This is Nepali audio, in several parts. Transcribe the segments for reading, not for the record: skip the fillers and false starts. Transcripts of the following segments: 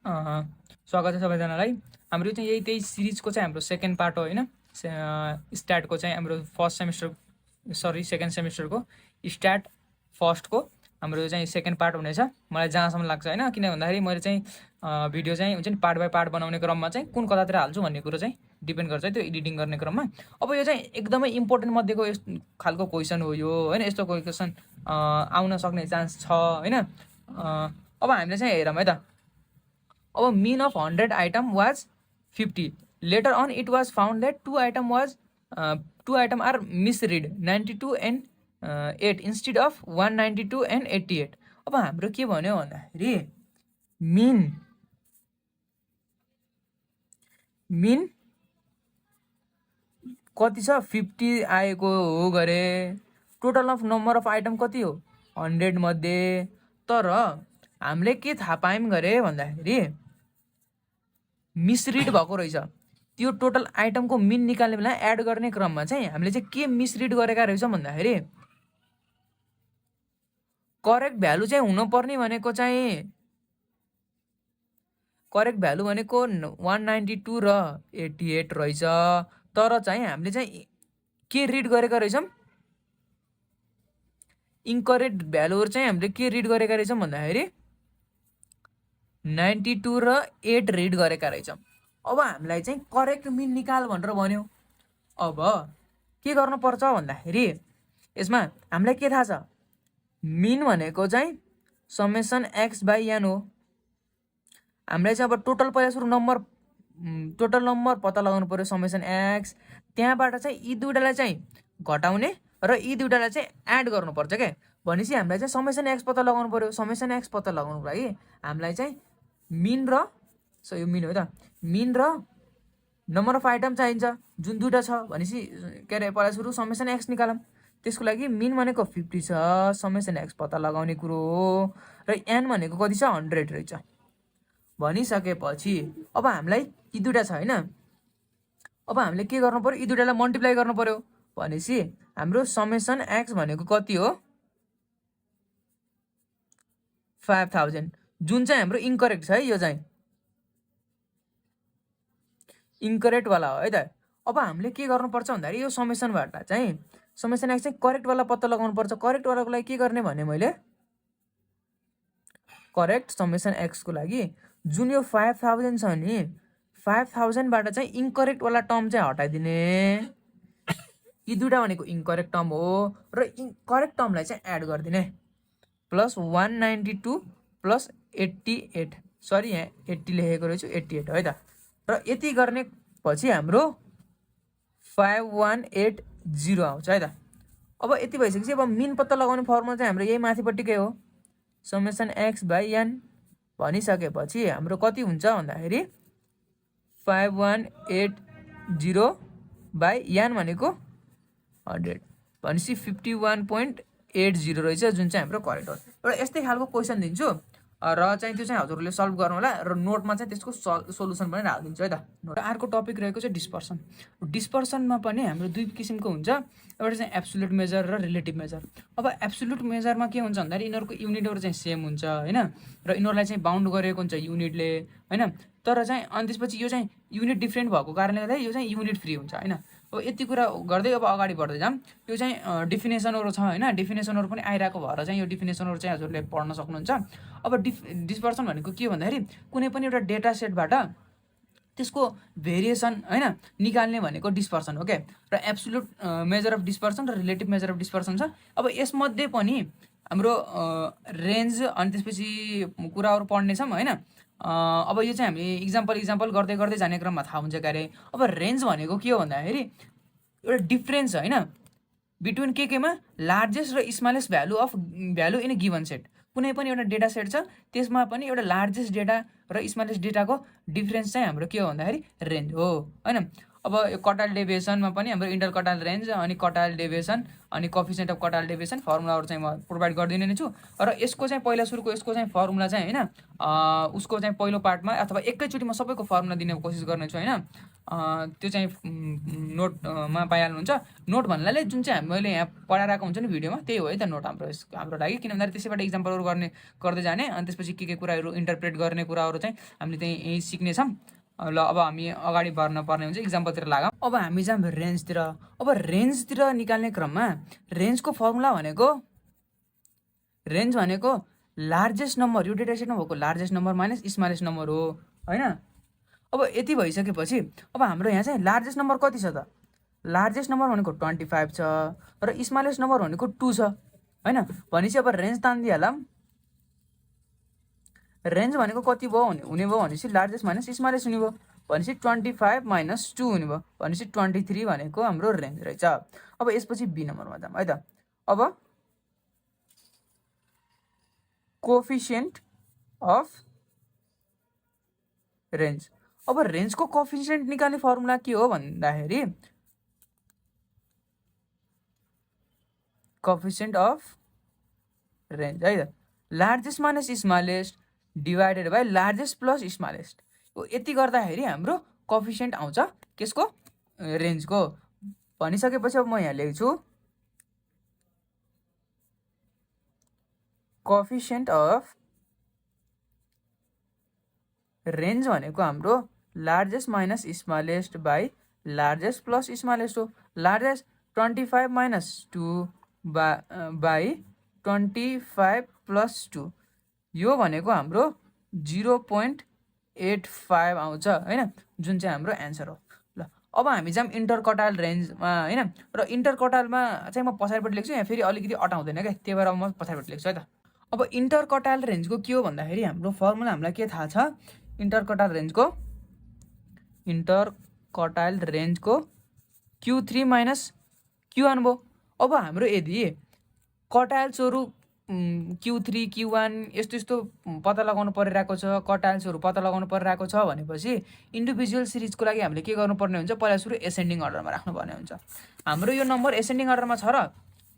स्वागत छ सबैजनालाई। हाम्रो चाहिँ यही त्यही सिरिजको चाहिँ हाम्रो सेकेन्ड पार्ट हो होइन। स्ट्याटको चाहिँ हाम्रो सेकेन्ड सेमिस्टरको स्ट्याट फर्स्टको हाम्रो चाहिँ सेकेन्ड पार्ट हुनेछ मलाई जहाँसम्म लाग्छ होइन। किन भन्दाखेरि मैले चाहिँ भिडियो चाहिँ हुन्छ नि पार्ट बाई पार्ट बनाउने क्रममा चाहिँ कुन कतातिर हाल्छु भन्ने कुरो चाहिँ डिपेन्ड गर्छ त्यो एडिटिङ गर्ने क्रममा। अब यो चाहिँ एकदमै इम्पोर्टेन्ट मध्येको यस्तो खालको क्वेसन हो यो होइन। यस्तो क्वेसन आउन सक्ने चान्स छ होइन। अब हामीले चाहिँ हेरौँ है त। अब mean of 100 item was 50. Later on it was found that two item are misread 92 and 8 instead of 192 and 88. अब हाम्रो के भन्यो भन्दाखेरि mean कति छ 50 आएको हो गरे। Total of number of item कति हो 100 मध्ये। तर हामीले के थाहा पायौँ गरे भन्दाखेरि मिसरिड भएको रहेछ। त्यो टोटल आइटमको मिन निकाल्ने बेला एड गर्ने क्रममा चाहिँ हामीले चाहिँ के मिसरिड गरेका रहेछौँ भन्दाखेरि करेक्ट भ्यालु चाहिँ हुनुपर्ने भनेको चाहिँ करेक्ट भ्यालु भनेको 192 र 88 रहेछ। तर चाहिँ हामीले चाहिँ के रिड गरेका रहेछौँ इन्करेक्ट भ्यालुहरू चाहिँ हामीले के रिड गरेका रहेछौँ भन्दाखेरि 92 र 8 रिड गरेका रहेछौँ। अब हामीलाई चाहिँ करेक्ट मिन निकाल भनेर भन्यो। अब के गर्नुपर्छ भन्दाखेरि यसमा हामीलाई के थाहा छ मिन भनेको चाहिँ समेसन एक्स बाई एन हो। हामीलाई चाहिँ अब टोटल नम्बर पत्ता लगाउनु पर्यो समेसन एक्स। त्यहाँबाट चाहिँ यी दुईटालाई चाहिँ घटाउने र यी दुईटालाई चाहिँ एड गर्नुपर्छ क्या। भनेपछि हामीलाई चाहिँ समेसन एक्स पत्ता लगाउनु पर्यो। समेसन एक्स पत्ता लगाउनुको लागि हामीलाई चाहिँ मिन र यो मिन हो त मिन र नम्बर अफ आइटम चाहिन्छ जुन दुईटा छ। भनेपछि के अरे पहिला सुरु समेसन एक्स निकालौँ। त्यसको लागि मिन भनेको 50 छ समेसन एक्स पत्ता लगाउने कुरो हो र एन भनेको कति छ 100 रहेछ। भनिसकेपछि अब हामीलाई यी दुईटा छ होइन। अब हामीले के गर्नु पर्यो यी दुईटालाई मल्टिप्लाई गर्नु पर्यो। भनेपछि हाम्रो समेसन एक्स भनेको कति हो 5000 जुन चाहिँ हाम्रो इन्करेक्ट छ है। यो चाहिँ इन्करेक्ट वाला हो है त। अब हामीले के गर्नुपर्छ भन्दाखेरि यो समेसनबाट चाहिँ समेसन एक्स चाहिँ करेक्ट वाला पत्ता लगाउनु पर्छ। करेक्ट वालाको लागि के गर्ने भने मैले करेक्ट समेसन एक्सको लागि जुन यो 5000 छ नि 5000बाट चाहिँ इन्करेक्ट वाला टर्म चाहिँ हटाइदिने। यी दुईटा भनेको इन्करेक्ट टर्म हो र करेक्ट टर्मलाई चाहिँ एड गरिदिने प्लस 192 प्लस 88 सरी यहाँ 80 लेखेको रहेछु 88 है त। र यति गर्ने पछि हाम्रो 5180 आउँछ है त। अब यति भइसकेपछि अब मिन पत्ता लगाउने फर्मुला चाहिँ हाम्रो यही माथिपट्टिकै हो समेसन एक्स बाई एन। भनिसकेपछि हाम्रो कति हुन्छ भन्दाखेरि 5180 बाई एन भनेको 100 भनेपछि 51.80 रहेछ जुन चाहिँ हाम्रो करेक्ट हो। एउटा यस्तै खालको क्वेसन दिन्छु र चाहिँ त्यो चाहिँ हजुरहरूले सल्भ गर्नु होला र नोटमा चाहिँ त्यसको सोलुसन पनि हालिदिन्छु है त। अर्को टपिक रहेको चाहिँ डिस्पर्सन। डिस्पर्सनमा पनि हाम्रो दुई किसिमको हुन्छ। एउटा चाहिँ एब्सोल्युट मेजर र रिलेटिभ मेजर। अब एब्सोल्युट मेजरमा के हुन्छ भन्दाखेरि यिनीहरूको युनिटहरू चाहिँ सेम हुन्छ होइन र यिनीहरूलाई चाहिँ बाउन्ड गरेको हुन्छ युनिटले होइन। तर चाहिँ अनि त्यसपछि यो चाहिँ युनिट डिफ्रेन्ट भएको कारणले गर्दा यो चाहिँ युनिट फ्री हुन्छ होइन। अब यति कुरा गर्दै अब अगाडि बढ्दै जाऊँ। यो चाहिँ डिफिनेसनहरू छ होइन। डिफिनेसनहरू पनि आइरहेको भएर चाहिँ यो डिफिनेसनहरू चाहिँ हजुरले पढ्न सक्नुहुन्छ। अब डिस्पर्सन भनेको के भन्दाखेरि कुनै पनि एउटा डेटा सेटबाट त्यसको भेरिएसन होइन निकाल्ने भनेको डिस्पर्सन हो क्या। र एब्सोल्युट मेजर अफ डिस्पर्सन र रिलेटिभ मेजर अफ डिस्पर्सन छ। अब यसमध्ये पनि हाम्रो रेन्ज अनि त्यसपछि कुराहरू पढ्नेछौँ होइन। अब यो चाहिँ हामी इक्जाम्पल गर्दै गर्दै जाने क्रममा थाहा हुन्छ क्यारे। अब रेन्ज भनेको के हो भन्दाखेरि एउटा डिफ्रेन्स होइन बिट्विन केमा लार्जेस्ट र smallest value in a given set. कुनै पनि एउटा डेटा सेट छ त्यसमा पनि एउटा लार्जेस्ट डेटा र स्मलेस्ट डेटाको डिफ्रेन्स चाहिँ हाम्रो के हो भन्दाखेरि रेन्ज हो होइन। अब यो कटाइल डेभिएसनमा पनि हाम्रो इन्टर कटाइल रेन्ज अनि कटाइल डेभिएसन अनि कोएफिसिएन्ट अफ कटाइल डेभिएसन फर्मुलाहरू चाहिँ म प्रोभाइड गरिदिने नै छु। र यसको चाहिँ पहिला सुरुको यसको चाहिँ फर्मुला चाहिँ होइन उसको चाहिँ पहिलो पार्टमा अथवा एकैचोटि म सबैको फर्मुला दिने कोसिस गर्नेछु होइन। त्यो चाहिँ नोटमा पाइहाल्नुहुन्छ। नोट भन्नाले जुन चाहिँ मैले यहाँ पढाइरहेको हुन्छ नि भिडियोमा, त्यही हो है त नोट हाम्रो लागि। किन भन्दाखेरि त्यसैबाट इक्जाम्पलहरू गर्दै जाने, अनि त्यसपछि के कुराहरू इन्टरप्रेट गर्ने कुराहरू चाहिँ हामीले त्यही यहीँ सिक्नेछौँ। ल अब हामी अगाडि बढ्न पर्ने हुन्छ, इक्जाम्पलतिर लागौँ। अब हामी जाऊँ रेन्जतिर। अब रेन्जतिर निकाल्ने क्रममा रेन्जको फर्मुला भनेको लार्जेस्ट नम्बर, यो डेटा सेटमा भएको largest number minus smallest number हो होइन। अब यति भइसकेपछि अब हाम्रो यहाँ चाहिँ लार्जेस्ट नम्बर कति छ त? लार्जेस्ट नम्बर भनेको 25 छ र स्मलेस्ट नम्बर भनेको 2 छ होइन। भनेपछि अब रेन्ज तानिदिइहालौँ। रेन्ज भनेको कति भयो हुने भयो भनेपछि लार्जेस्ट माइनस स्मलेस्ट हुने भयो, भनेपछि 25 माइनस 2 हुने भयो, भनेपछि 23 भनेको हाम्रो रेन्ज रहेछ। अब यसपछि बी नम्बरमा जाऊँ है त। अब कोफिसिएन्ट अफ रेन्ज। अब रेन्जको कोफिसिएन्ट निकाल्ने फर्मुला के हो भन्दाखेरि कोफिसिएन्ट अफ रेन्ज है त, largest minus smallest divided by largest plus smallest. यति गर्दाखेरि हाम्रो कोफिसिएन्ट आउँछ केसको? रेन्जको। भनिसकेपछि अब म यहाँ लेख्छु कोफिसिएन्ट अफ रेन्ज भनेको हाम्रो largest minus smallest by largest plus smallest हो। लार्जेस्ट 25 माइनस 2 बाई 25 प्लस 2, यो भनेको हाम्रो 0.85 आउँछ होइन, जुन चाहिँ हाम्रो एन्सर हो। ल अब हामी जाऊँ इन्टरकटाइल रेन्जमा होइन। र इन्टरकटाइलमा चाहिँ म पछाडिपट्टि लेख्छु, यहाँ फेरि अलिकति अटाउँदैन क्या, त्यही भएर म पछाडिपट्टि लेख्छु है त। अब इन्टरकटाइल रेन्जको के हो भन्दाखेरि हाम्रो फर्मुला हामीलाई के थाहा छ? इन्टरकटाइल रेन्जको Q3 माइनस Q1 भयो। अब हाम्रो यदि कटाइल्सहरू Q3 Q1 यस्तो पत्ता लगाउनु परिरहेको छ, कटाइल्सहरू पत्ता लगाउनु परिरहेको छ भनेपछि इन्डिभिजुअल सिरिजको लागि हामीले के गर्नुपर्ने हुन्छ? पहिला सुरु एसेन्डिङ अर्डरमा राख्नुपर्ने हुन्छ। हाम्रो यो नम्बर एसेन्डिङ अर्डरमा छ र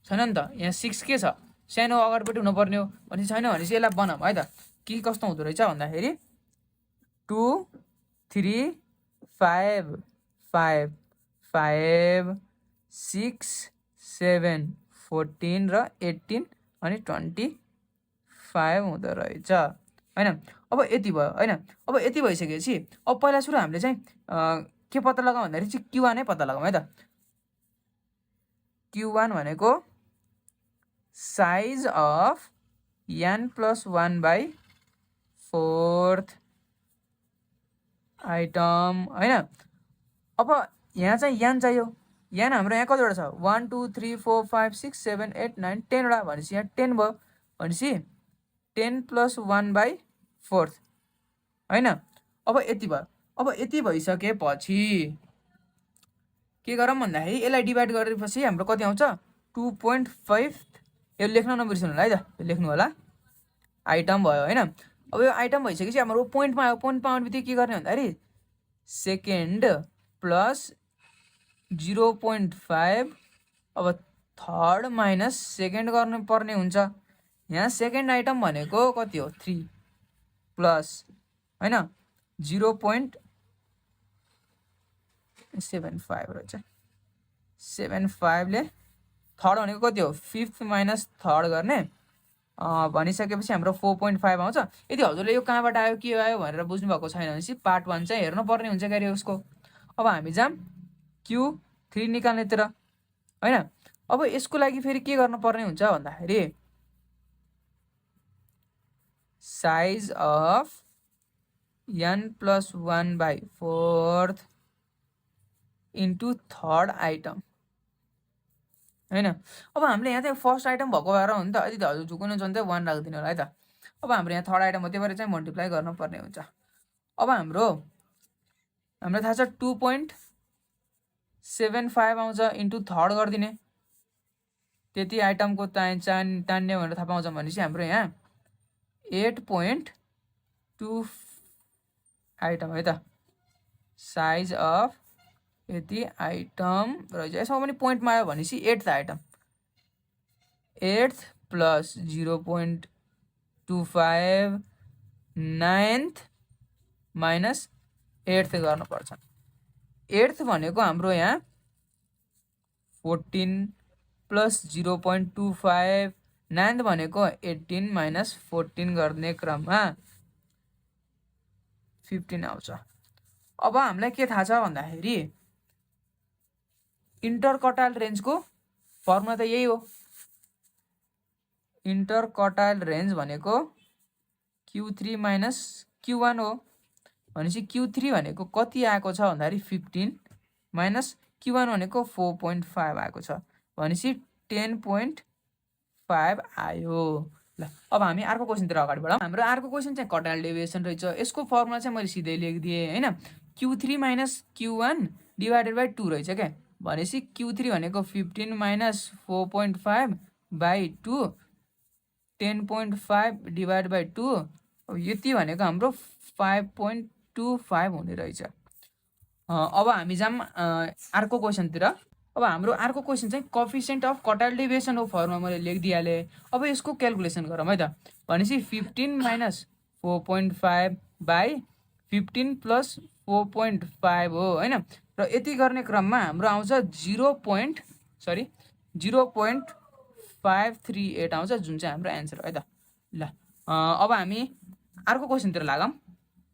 छैन नि त? यहाँ 6 के छ? सानो अगाडिपट्टि हुनुपर्ने हो, भनेपछि छैन भनेपछि यसलाई बनाऊँ है त। के कस्तो हुँदो रहेछ भन्दाखेरि 2 3 5 5 5 6 7 14 र 18 अनि 25 हुँदो रहेछ होइन। अब यति भयो होइन। अब यति भइसकेपछि अब पहिला सुरु हामीले चाहिँ के पत्ता लगाउँ भन्दाखेरि चाहिँ Q1 नै पत्ता लगाउँ है त। Q1 भनेको साइज अफ n+1/4 आइटम होइन। अब यहाँ चाहिँ n चाहियो। n हाम्रो यहाँ कतिवटा छ? 1 2 3 4 5 6 7 8 9 10 वटा, भनेपछि यहाँ 10 भयो, भनेपछि 10 + 1/4 होइन। अब यति भयो। अब यति भइसकेपछि के गरौँ भन्दाखेरि यसलाई डिभाइड गरेपछि हाम्रो कति आउँछ? 2.5। यो लेख्न नबिर्सनु होला है त, यो लेख्नु होला। आइटम भयो होइन। अब यो आइटम भइसकेपछि हाम्रो पोइन्टमा आयो। पोइन्टमा आउने बित्तिकै के गर्ने भन्दाखेरि सेकेन्ड प्लस 0.5, अब थर्ड माइनस सेकेन्ड गर्नुपर्ने हुन्छ। यहाँ सेकेन्ड आइटम भनेको कति हो? 3 प्लस होइन 0.75 रहेछ। 75 ले थर्ड भनेको कति हो? 5th माइनस थर्ड गर्ने भनिसकेपछि हाम्रो 4.5 आउँछ। यदि हजुरले यो कहाँबाट आयो के आयो भनेर बुझ्नुभएको छैन भनेपछि पार्ट 1 चाहिँ हेर्नुपर्ने हुन्छ क्यारे उसको। अब हामी जाऊँ Q3 निकाल्नेतिर होइन। अब यसको लागि फेरि के गर्नुपर्ने हुन्छ भन्दाखेरि size of n+1/4 into third item होइन। अब हामीले यहाँ चाहिँ फर्स्ट आइटम भएको भएर हो नि त, यदि त हजुर झुक्नुहुन्छ भने चाहिँ 1 राखिदिनु होला है त। अब हाम्रो यहाँ थर्ड आइटम हो, त्यही भएर चाहिँ मल्टिप्लाई गर्नुपर्ने हुन्छ। अब हामीलाई थाहा छ 2.75 आउँछ, इन्टु थर्ड गरिदिने, त्यति आइटमको तान्ने भनेर थाहा पाउँछ। भनेपछि हाम्रो यहाँ 8.2 आइटम है त। साइज अफ यति आइटम रहेछ। यसमा पनि पोइन्टमा आयो भनेपछि 8th item, 8th plus 0.25 9th minus 8th गर्नुपर्छ। 8th भनेको हाम्रो यहाँ 14 प्लस 0.25, 9th भनेको 18 माइनस 14 गर्ने क्रममा 15 आउँछ। अब हामीलाई के थाहा छ भन्दाखेरि इन्टरकटाइल रेन्जको फर्मुला त यही हो। इन्टरकटाइल रेन्ज भनेको Q3 माइनस Q1 हो। भनेपछि Q3 भनेको कति आएको छ भन्दाखेरि 15 माइनस Q1 भनेको 4.5 आएको छ। भनेपछि 10.5 आयो। ल अब हामी अर्को क्वेसनतिर अगाडि बढौँ। हाम्रो अर्को क्वेसन चाहिँ कटाइल डेभिएसन रहेछ। यसको फर्मुला चाहिँ मैले सिधै लेखिदिएँ हैन। Q3 minus Q1 divided by 2 रहेछ क्या। भनेपछि Q3 भनेको 15 माइनस 4.5 बाई 2, 10.5 डिभाइड बाई 2, अब यति भनेको हाम्रो 5.25 हुने रहेछ। अब हामी जाम अर्को क्वेसनतिर। अब हाम्रो अर्को क्वेसन चाहिँ कोफिसिएन्ट अफ कटाइल डेभिएसन हो। फर्मुला मैले लेखिदिइहालेँ। अब यसको क्यालकुलेसन गरौँ है त। भनेपछि 15 माइनस 4.5 बाई 15 प्लस 4.5 हो हैन। र यति गर्ने क्रममा हाम्रो आउँछ 0.538 आउँछ, जुन चाहिँ हाम्रो एन्सर हो है त। ल अब हामी अर्को क्वेसनतिर लागौँ।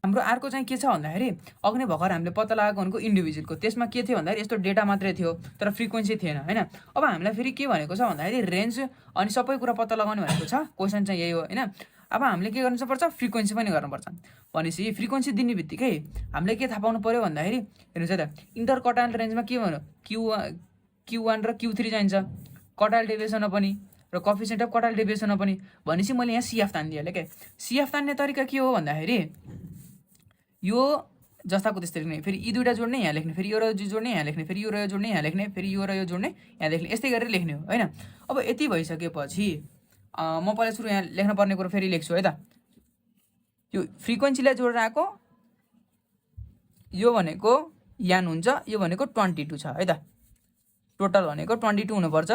हाम्रो अर्को चाहिँ के छ भन्दाखेरि अघि नै भर्खर हामीले पत्ता लगाएको भनेको इन्डिभिजुअलको। त्यसमा के थियो भन्दाखेरि यस्तो डेटा मात्रै थियो तर फ्रिक्वेन्सी थिएन हैन। अब हामीलाई फेरि के भनेको छ भन्दाखेरि रेन्ज अनि सबै कुरा पत्ता लगाउने भनेको छ। क्वेसन चाहिँ यही हो हैन। अब हामीले के गर्नुपर्छ, फ्रिक्वेन्सी पनि गर्नुपर्छ। भनेपछि फ्रिक्वेन्सी दिने बित्तिकै हामीले के थाहा पाउनु पर्यो भन्दाखेरि हेर्नुहोस् है त, इन्टरकटाइल रेन्जमा के भन्यो, Q1 र Q3 चाहिन्छ कटाइल डेभिएसनमा पनि र कोफिसिएन्ट अफ कटाइल डेभिएसनमा पनि। भनेपछि मैले यहाँ CF तानिदिइहालेँ क्या। CF तान्ने तरिका के हो भन्दाखेरि यो जस्ताको त्यस्तै लेख्ने, फेरि यी दुईवटा जोड्ने यहाँ लेख्ने, फेरि यो र यो जोड्ने यहाँ लेख्ने, फेरि यो र यो जोड्ने यहाँ लेख्ने, फेरि यो र यो जोड्ने यहाँ लेख्ने, यस्तै गरेर लेख्ने हो हैन। अब यति भइसकेपछि म पहिला सुरु यहाँ लेख्न पर्ने कुरो फेरि लेख्छु है त। यो फ्रिक्वेन्सीलाई जोडेर आएको, यो भनेको यान हुन्छ, यो भनेको 22 छ है त। टोटल भनेको 22 हुनुपर्छ,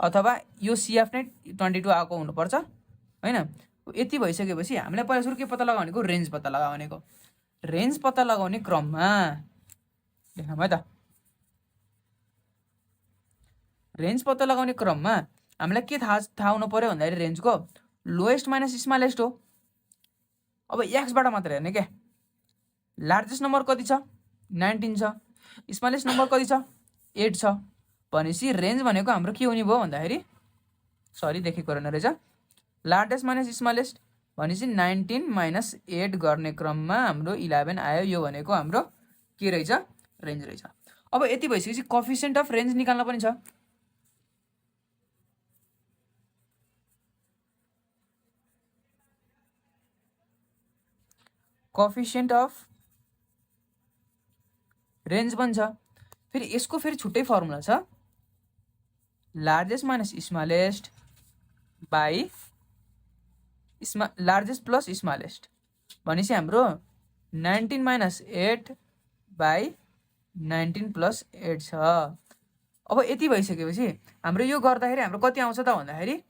अथवा यो CF नै 22 आएको हुनुपर्छ हैन। यति भइसकेपछि हामीलाई पहिला सुरु के पत्ता लगाउने भनेको रेन्ज पत्ता लगाउनेको। रेन्ज पत्ता लगाउने क्रममा लेख्नु है त। रेन्ज पत्ता लगाउने क्रममा हामीलाई के थाहा हुनु पर्यो भन्दाखेरि रेन्जको लोएस्ट माइनस स्मलेस्ट हो। अब एक्सबाट मात्र हेर्ने क्या। लार्जेस्ट नम्बर कति छ, 19 छ। स्मलेस्ट नम्बर कति छ, 8 छ। भनेपछि रेन्ज भनेको हाम्रो के हुने भयो भन्दाखेरि, सरी देखेको रहेन रहेछ, लार्जेस्ट माइनस स्मलेस्ट। भनेपछि 19 माइनस 8 गर्ने क्रममा हाम्रो 11 आयो। यो भनेको हाम्रो के रहेछ, रेन्ज रहेछ। अब यति भइसकेपछि कोफिसिएन्ट अफ रेन्ज निकाल्न पनि छ। कोफिसिएन्ट अफ रेन्ज पनि छ। फेरि यसको फेरि छुट्टै फर्मुला छ, largest minus smallest by largest plus smallest. भनेपछि हाम्रो 19 माइनस 8 बाई 19 प्लस 8 छ। अब यति भइसकेपछि हाम्रो यो गर्दाखेरि हाम्रो कति आउँछ त भन्दाखेरि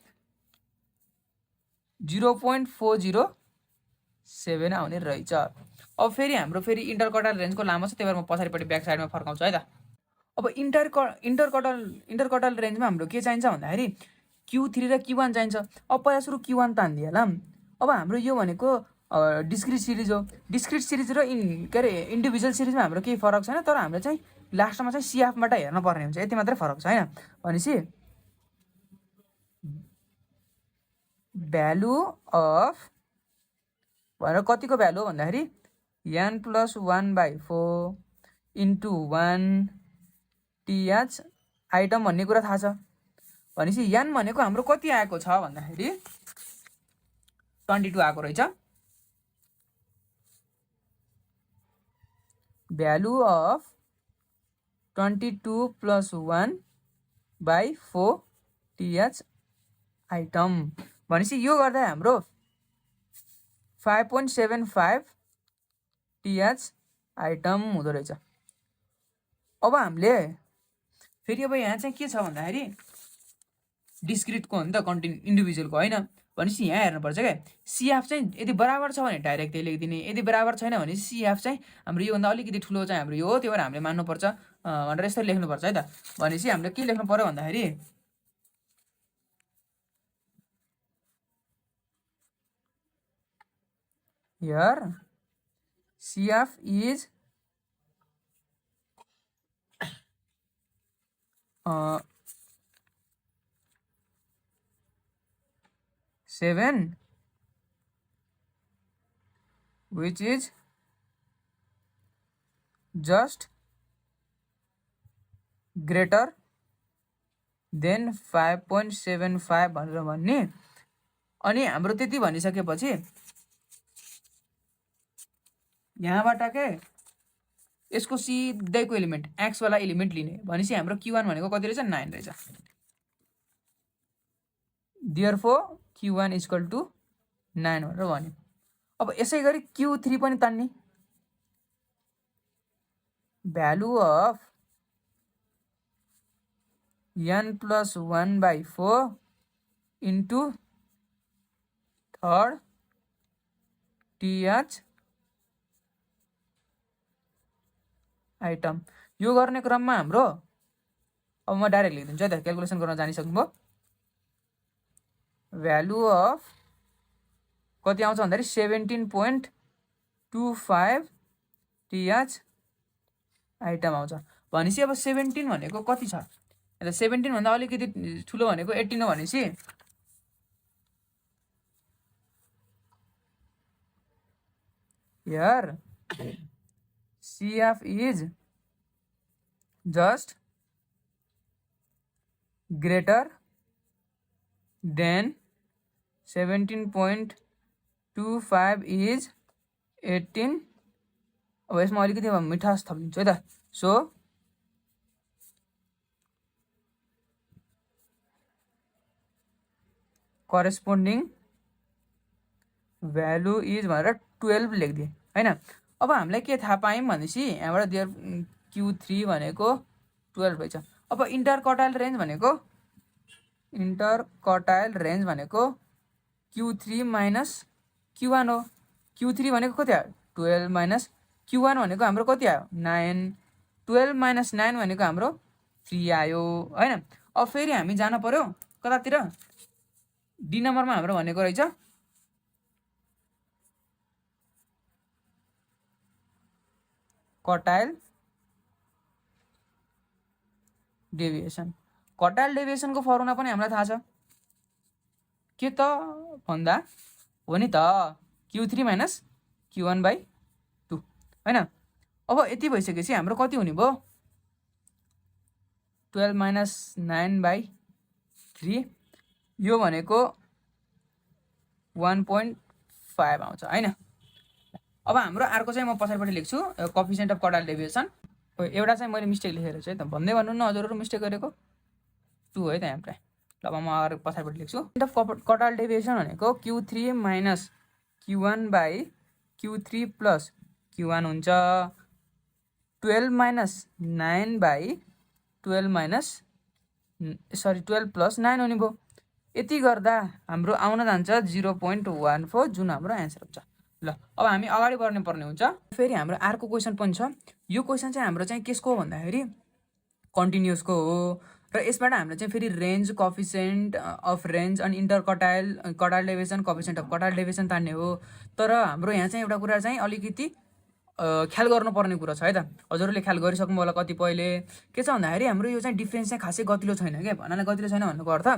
0.407 आउने रहेछ। अब फेरि हाम्रो फेरि इन्टरकटाइल रेन्जको लामो छ, त्यही भएर म पछाडिपट्टि ब्याक साइडमा फर्काउँछु है त। अब इन्टरकटाइल रेन्जमा हाम्रो के चाहिन्छ भन्दाखेरि Q3 र Q1 चाहिन्छ। अब पहिला सुरु Q1 तानिदिइहालौँ। अब हाम्रो यो भनेको डिस्क्रिट सिरिज हो। डिस्क्रिट सिरिज र के अरे इन्डिभिजुअल सिरिजमा हाम्रो केही फरक छैन, तर हामीले चाहिँ लास्टमा चाहिँ CFबाट हेर्न पर्ने हुन्छ, यति मात्रै फरक छ हैन। भनेपछि भ्यालु अफ भनेर कतिको भ्यालु हो भन्दाखेरि n + 1/4 इन्टु 1 TH आइटम भन्ने कुरा थाहा छ। भनेपछि n भनेको हाम्रो कति आएको छ भन्दाखेरि 22 आएको रहेछ। Value of 22 + 1/4 TH item. भनेपछि यो गर्दा हाम्रो 5.75 TH आइटम हुँदो रहेछ। अब हामीले फेरि अब यहाँ चाहिँ के छ भन्दाखेरि डिस्क्रिटको हो नि त, इन्डिभिजुअलको होइन। भनेपछि यहाँ हेर्नुपर्छ क्या सिएफ चाहिँ यदि बराबर छ भने डाइरेक्ट त्यही लेखिदिने, यदि बराबर छैन भने सिएफ चाहिँ हाम्रो योभन्दा अलिकति ठुलो चाहिँ हाम्रो यो हो, त्यही भएर हामीले मान्नुपर्छ भनेर यसरी लेख्नुपर्छ है त। भनेपछि हामीले के लेख्नु पर्यो भन्दाखेरि here CF is 7 which is just greater than 5.75 भनेर भन्ने। अनि हाम्रो त्यति भनिसकेपछि यहाँबाट के यसको सिधैको एलिमेन्ट एक्स वाला एलिमेन्ट लिने। भनेपछि हाम्रो Q1 भनेको कति रहेछ 9 रहेछ। देयरफोर Q1 इक्वल टु 9 भनेर भन्यो। अब यसै गरी Q3 पनि तान्ने। Value of n plus 1/4 into third TH item. यो गर्ने क्रममा हाम्रो अब म डाइरेक्ट लेखिदिन्छु है त, क्यालकुलेसन गर्न जानिसक्नुभयो। भ्यालु अफ कति आउँछ भन्दाखेरि 17.25 TH आइटम आउँछ। भनेपछि अब 17 भनेको कति छ, 17 भन्दा अलिकति ठुलो भनेको 18 हो। भनेपछि here CF is just greater than 17.25 is 18। अब यसमा अलिकति मिठास थपिदिन्छु है त। सो करेस्पोन्डिङ भ्यालु इज भनेर 12 लेखिदिएँ हैन। अब हामीलाई के थाहा पायौँ भनेपछि यहाँबाट देयर Q3 भनेको 12 रहेछ। अब इन्टरकटाइल रेन्ज भनेको Q3 माइनस Q1 हो। Q3 भनेको कति आयो 12 माइनस Q1 भनेको हाम्रो कति आयो 9। 12 माइनस 9 भनेको हाम्रो 3 आयो हैन। अब फेरि हामी जान पर्यो कतातिर, डी नम्बरमा हाम्रो भनेको रहेछ कटाइल डेभिएसन। कटाइल डेभिएसनको फर्मुला पनि हामीलाई थाहा छ के त भन्दा हो नि त Q3 माइनस Q1/2 हैन। अब यति भइसकेपछि हाम्रो कति हुने भयो 12 माइनस 9/3 यो भनेको 1.5 आउँछ हैन। अब हाम्रो अर्को चाहिँ म पछाडिपट्टि लेख्छु कोएफिसिएन्ट अफ कटाइल डेभिएसन। एउटा चाहिँ मैले मिस्टेक लेखेर चाहिँ त भन्दै भन्नु न हजुरहरु मिस्टेक गरेको 2 है त यहाँ प्राय। ल अब म अरु पछाडिपट्टि लेख्छु अफ कटाइल डेभिएसन भनेको Q3 minus Q1/Q3 plus Q1 हुन्छ 12 माइनस 9/12 माइनस 12 प्लस 9 हुने भयो। यति गर्दा हाम्रो आउन जान्छ 0.14 जुन हाम्रो आन्सर हुन्छ। ल अब हामी अगाडि बढ्नु पर्ने हुन्छ। फेरि हाम्रो अर्को क्वेशन पनि छ। यो क्वेशन चाहिँ हाम्रो चाहिँ केसको हो भन्दाखेरि कन्टिन्युअसको हो र यसबाट हामीले चाहिँ फेरि रेन्ज कोएफिसिएन्ट अफ रेन्ज अनि कटाइल डेभिएसन कोएफिसिएन्ट अफ कटाइल डेभिएसन तान्ने हो। तर हाम्रो यहाँ चाहिँ एउटा कुरा चाहिँ अलिकति ख्याल गर्नुपर्ने कुरा छ है त। हजुरहरूले ख्याल गरिसक्नु होला कतिपयले के छ भन्दाखेरि हाम्रो यो चाहिँ डिफ्रेन्स चाहिँ खासै गतिलो छैन क्या। भन्नाले गतिलो छैन भन्नुको अर्थ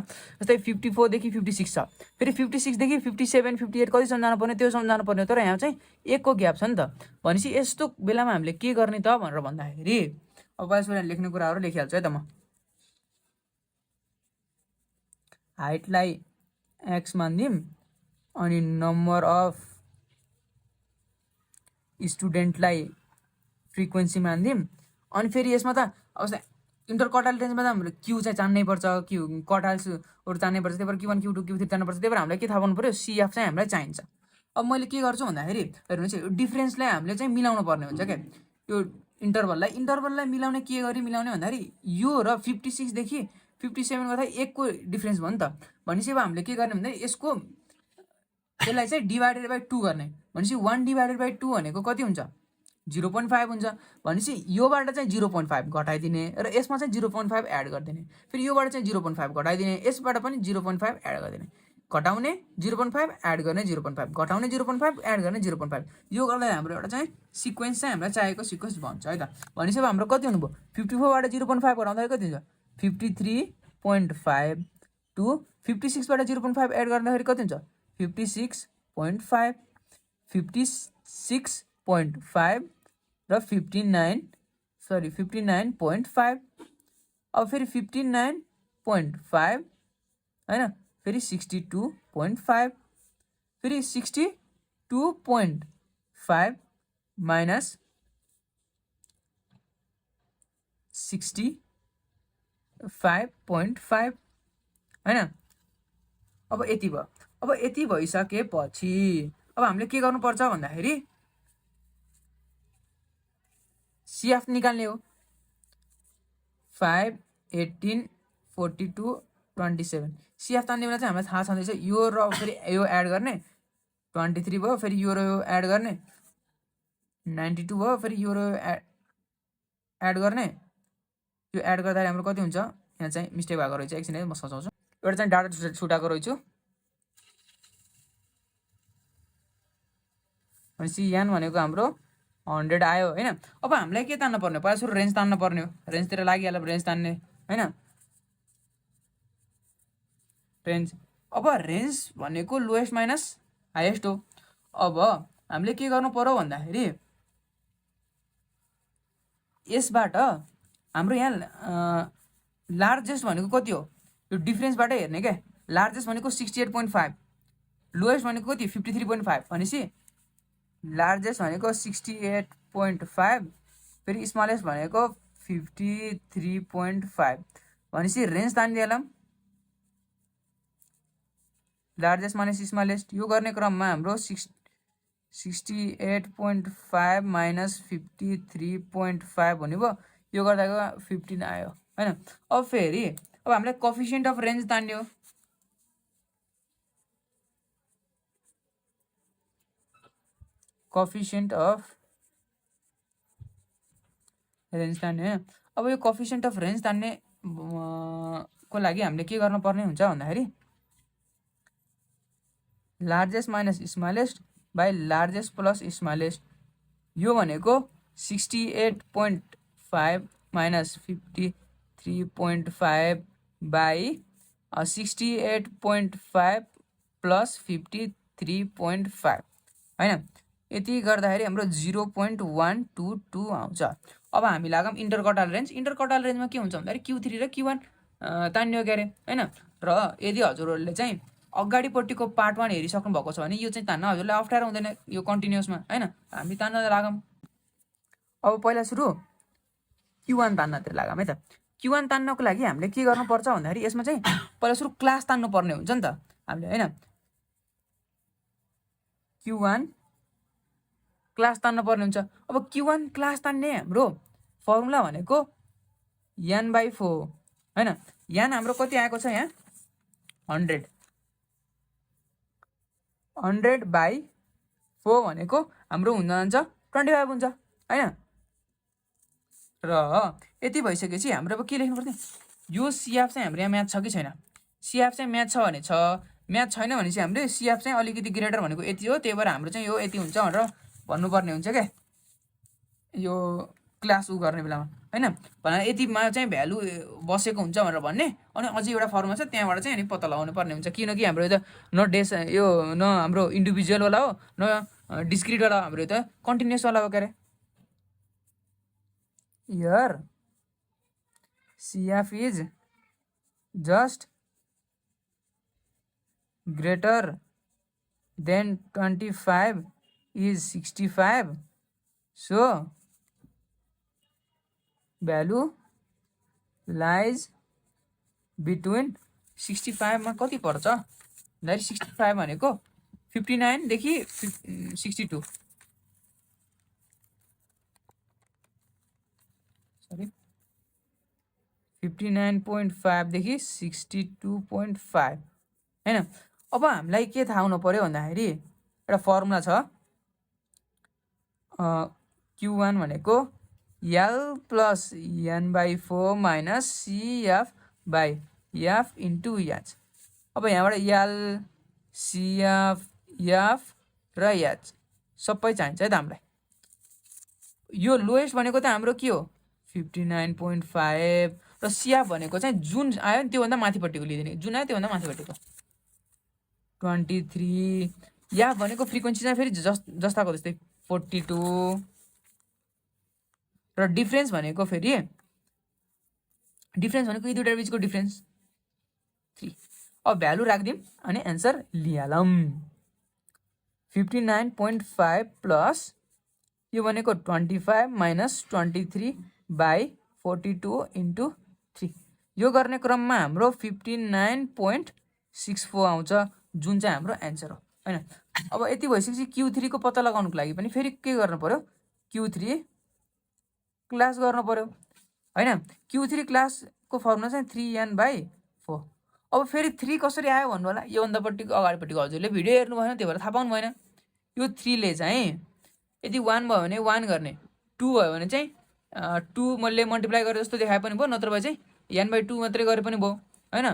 जस्तै 54 देखि 56 छ, फेरि 56 देखि 57 58 कति सम्झाउनु पर्ने त्यो सम्झाउनु पर्ने, तर यहाँ चाहिँ 1 को ग्याप छ नि त। भनेपछि यस्तो बेलामा हामीले के गर्ने त भनेर भन्दाखेरि अब यसमा लेख्ने कुराहरू लेखिहाल्छु है त म। हाइटलाई x मान्दिम अनि नम्बर अफ स्टुडेन्टलाई फ्रिक्वेन्सी मान्दिम अनि फेरि यसमा त अब इन्टरकटाइल रेन्जमा त हाम्रो Q चाहिँ जान्नै पर्छ, Q कटाइल्सहरु जान्नै पर्छ, त्यही भएर Q1 Q2 Q3 जान्नु पर्छ। त्यही भएर हामीलाई के थाहा पाउनु पर्यो CF चाहिँ हामीलाई चाहिन्छ। अब मैले के गर्छु भन्दाखेरि हेर्नुहोस् डिफरेन्सलाई हामीले चाहिँ मिलाउनु पर्ने हुन्छ क्या। यो इन्टरभललाई मिलाउने के गरी मिलाउने भन्दाखेरि यो र 56 देखि 57 गर्दा 1 को डिफरेन्स भयो नि त। भनेपछि अब हामीले के गर्ने भन्दाखेरि यसको त्यसलाई चाहिँ डिभाइडेड बाई 2 गर्ने भनेपछि 1 डिभाइडेड बाई 2 भनेको कति हुन्छ 0.5 हुन्छ भनेपछि योबाट चाहिँ 0.5 घटाइदिने र यसमा चाहिँ 0.5 एड गरिदिने फेरि योबाट चाहिँ 0.5 घटाइदिने यसबाट पनि 0.5 एड गरिदिने घटाउने 0.5 एड गर्ने 0.5 घटाउने 0.5 एड गर्ने 0.5 यो गर्दा हाम्रो एउटा चाहिँ सिक्वेन्स चाहिँ हामीलाई चाहिएको सिक्वेन्स भन्छ है त भनेपछि अब हाम्रो कति हुनुभयो 54बाट 0.5 घटाउँदाखेरि कति हुन्छ 53.5 टु 56बाट 0.5 एड गर्दाखेरि कति हुन्छ 56.5 56.5 र 59.5 अब फेरि 59.5 हैन फेरि 62.5 फेरि 62.5 माइनस 65.5 हैन अब यति भयो अब यति भइसकेपछि अब हामीले के गर्नुपर्छ भन्दाखेरि CF निकाल्ने हो 5 18 42 27 CF तान्ने बेला चाहिँ हामीलाई थाहा छँदैछ यो र फेरि यो एड गर्ने 23 भयो फेरि यो र यो एड गर्ने 92 भयो फेरि यो र यो एड गर्ने यो एड गर्दाखेरि हाम्रो कति हुन्छ यहाँ चाहिँ मिस्टेक भएको रहेछ एकछिन है म सजाउँछु एउटा चाहिँ डाटा छुटाएको रहेछु भनेपछि यहाँ भनेको हाम्रो 100 आयो हैन अब हामीलाई के तान्न पर्ने पहिला सुरु रेन्ज तान्न पर्ने हो रेन्जतिर लागिहाल्यो रेन्ज तान्ने हैन रेन्ज अब रेन्ज भनेको लोएस्ट माइनस हाइएस्ट हो अब हामीले के गर्नु पर्यो भन्दाखेरि यसबाट हाम्रो यहाँ लार्जेस्ट भनेको कति हो यो डिफरेन्सबाट हेर्ने क्या लार्जेस्ट भनेको 68.5 लोएस्ट भनेको कति 53.5 भनेपछि लार्जेस्ट भनेको 68.5 फेरि स्मलेस्ट भनेको 53.5 भनेपछि रेन्ज तानिदिएला लार्जेस्ट माइनस स्मलेस्ट यो गर्ने क्रममा हाम्रो 68.5 माइनस 53.5 भन्नुभयो यो गर्दाको 15 आयो हैन अब फेरि अब हामीलाई कोएफिसिएन्ट अफ रेन्ज तान्ने हो कोएफिसिएन्ट अफ रेन्ज तान्ने अब यो कोएफिसिएन्ट अफ रेन्ज तान्ने को लागि हामीले के गर्नुपर्ने हुन्छ भन्दाखेरि largest minus smallest by largest plus smallest यो भनेको 68.5 माइनस 53.5 बाई 68.5 प्लस 53.5 हैन यति गर्दाखेरि हाम्रो 0.122 आउँछ अब हामी लागौँ इन्टरकटाल रेन्जमा के हुन्छ भन्दाखेरि Q3 र Q1 तान्ने हो के अरे हैन र यदि हजुरहरूले चाहिँ अगाडिपट्टिको पार्ट 1 हेरिसक्नु भएको छ भने यो चाहिँ तान्न हजुरलाई अप्ठ्यारो हुँदैन यो कन्टिन्युअसमा हैन हामी तान्न लागौँ अब पहिला सुरु Q1 तान्नतिर लागौँ है त Q1 तान्नको लागि हामीले के गर्नुपर्छ भन्दाखेरि यसमा चाहिँ पहिला सुरु क्लास तान्नु पर्ने हुन्छ नि त हामीले हैन Q1 क्लास तान्न पर्ने हुन्छ अब Q1 क्लास तान्ने हाम्रो फर्मुला भनेको n/4 हैन n हाम्रो कति आएको छ यहाँ 100/4 भनेको हाम्रो हुन जान्छ 25 हुन्छ हैन र यति भइसकेपछि हाम्रो अब के लेख्नु पर्ने यो CF चाहिँ हाम्रो यहाँ म्याच छ कि छैन CF चाहिँ म्याच छ भने छ म्याच छैन भनेपछि हामीले CF चाहिँ अलिकति ग्रेटर भनेको यति हो त्यही भएर हाम्रो चाहिँ यो यति हुन्छ भनेर भन्नुपर्ने हुन्छ क्या यो क्लास उ गर्ने बेलामा हैन भनेर यतिमा चाहिँ भ्यालु बसेको हुन्छ भनेर भन्ने अनि अझै एउटा फर्मुला छ त्यहाँबाट चाहिँ अनि पत्ता लगाउनु पर्ने हुन्छ किनकि हाम्रो यो त न डेस यो न हाम्रो इन्डिभिजुअल वाला हो न डिस्क्रिट वाला हाम्रो यो त कन्टिन्युअस वाला हो के अरे here CF is just greater than 25 is 65 so value lies between 65 मा कति पर्छ लाइक 65 भनेको 59 देखि 62 सरी 59.5 देखि 62.5 हैन अब हामीलाई के थाहा हुनु पर्यो भन्दाखेरि एउटा फर्मुला छ Q1 भनेको L plus N/4 minus CF by F into H। अब यहाँबाट L CF F र H सबै चाहिन्छ है त हामीलाई। यो लोएस्ट भनेको त हाम्रो के हो 59.5 र CF भनेको चाहिँ जुन आयो नि त्योभन्दा माथिपट्टिको लिदिने, जुन आयो त्योभन्दा माथिपट्टिको 23। F भनेको फ्रिक्वेन्सी चाहिँ फेरि जस्ताको त्यस्तै 42 र डिफरेन्स भनेको फेरि डिफरेन्स भनेको यी दुईटा बीचको डिफरेन्स 3। अब भ्यालु राखिदिउँ अनि एन्सर लिहालौँ। 59.5 प्लस यो भनेको 25 माइनस 23 बाई 42 इन्टु 3। यो गर्ने क्रममा हाम्रो 59.64 आउँछ जुन चाहिँ हाम्रो एन्सर हो हैन। अब यति भइसकेपछि Q3 को पत्ता लगाउनको लागि पनि फेरि के गर्नु पर्यो Q3 क्लास गर्नु पर्यो हैन। Q3 क्लासको फर्मुला चाहिँ 3n/4। अब फेरि 3 कसरी आयो भन्नु होला, योभन्दापट्टिको अगाडिपट्टिको हजुरले भिडियो हेर्नु भएन त्यही भएर थाहा पाउनु भएन। यो 3 ले चाहिँ यदि 1 भयो भने 1 गर्ने, 2 भयो भने चाहिँ 2 मैले मल्टिप्लाई गरे जस्तो देखाए पनि भयो, नत्र भए चाहिँ n/2 मात्रै गरे पनि भयो हैन।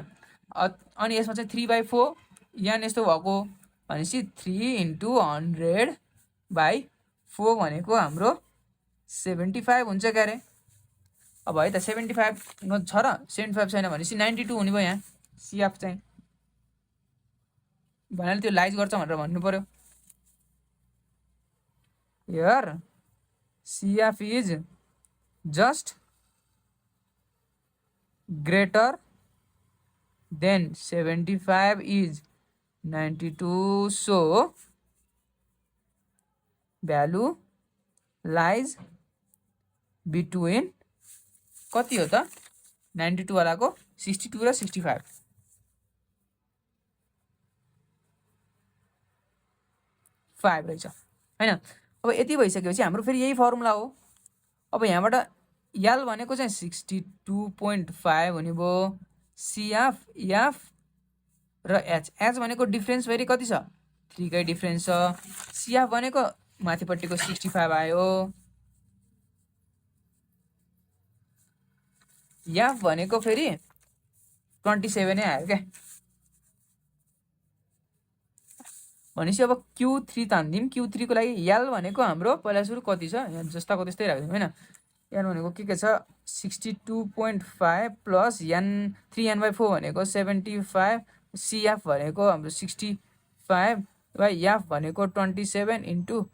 अनि यसमा चाहिँ 3/4 n यस्तो भएको भनेपछि 3 इन्टु 100/4 भनेको हाम्रो 75 हुन्छ क्यारे। अब है त 75 छ र 75 छैन भनेपछि 92 हुने भयो यहाँ CF चाहिँ भन्नाले त्यो लाइज गर्छ भनेर भन्नु पर्यो। Here CF is just greater than 75 is 92, so value lies between कति हो त 92 वालाको 62 र 65 5 रहेछ हैन। अब यति भइसकेपछि हाम्रो फेरि यही फर्मुला हो। अब यहाँबाट L भनेको चाहिँ 62.5 हुने भयो, CF F र H भनेको डिफरेन्स फेरि कति छ 3 कै डिफरेन्स छ। CF भनेको माथिपट्टिको 65 आयो, F भनेको फेरि 27 नै आयो क्या। भनेपछि अब Q3 तान्दिउँ। Q3 को लागि L भनेको हाम्रो पहिला सुरु कति छ यहाँ जस्ताको त्यस्तै राख्दिउँ हैन। L भनेको के छ 62.5 प्लस 3n/4 भनेको 75, CF भनेको हाम्रो 65 बाई F भनेको 27 इन्टु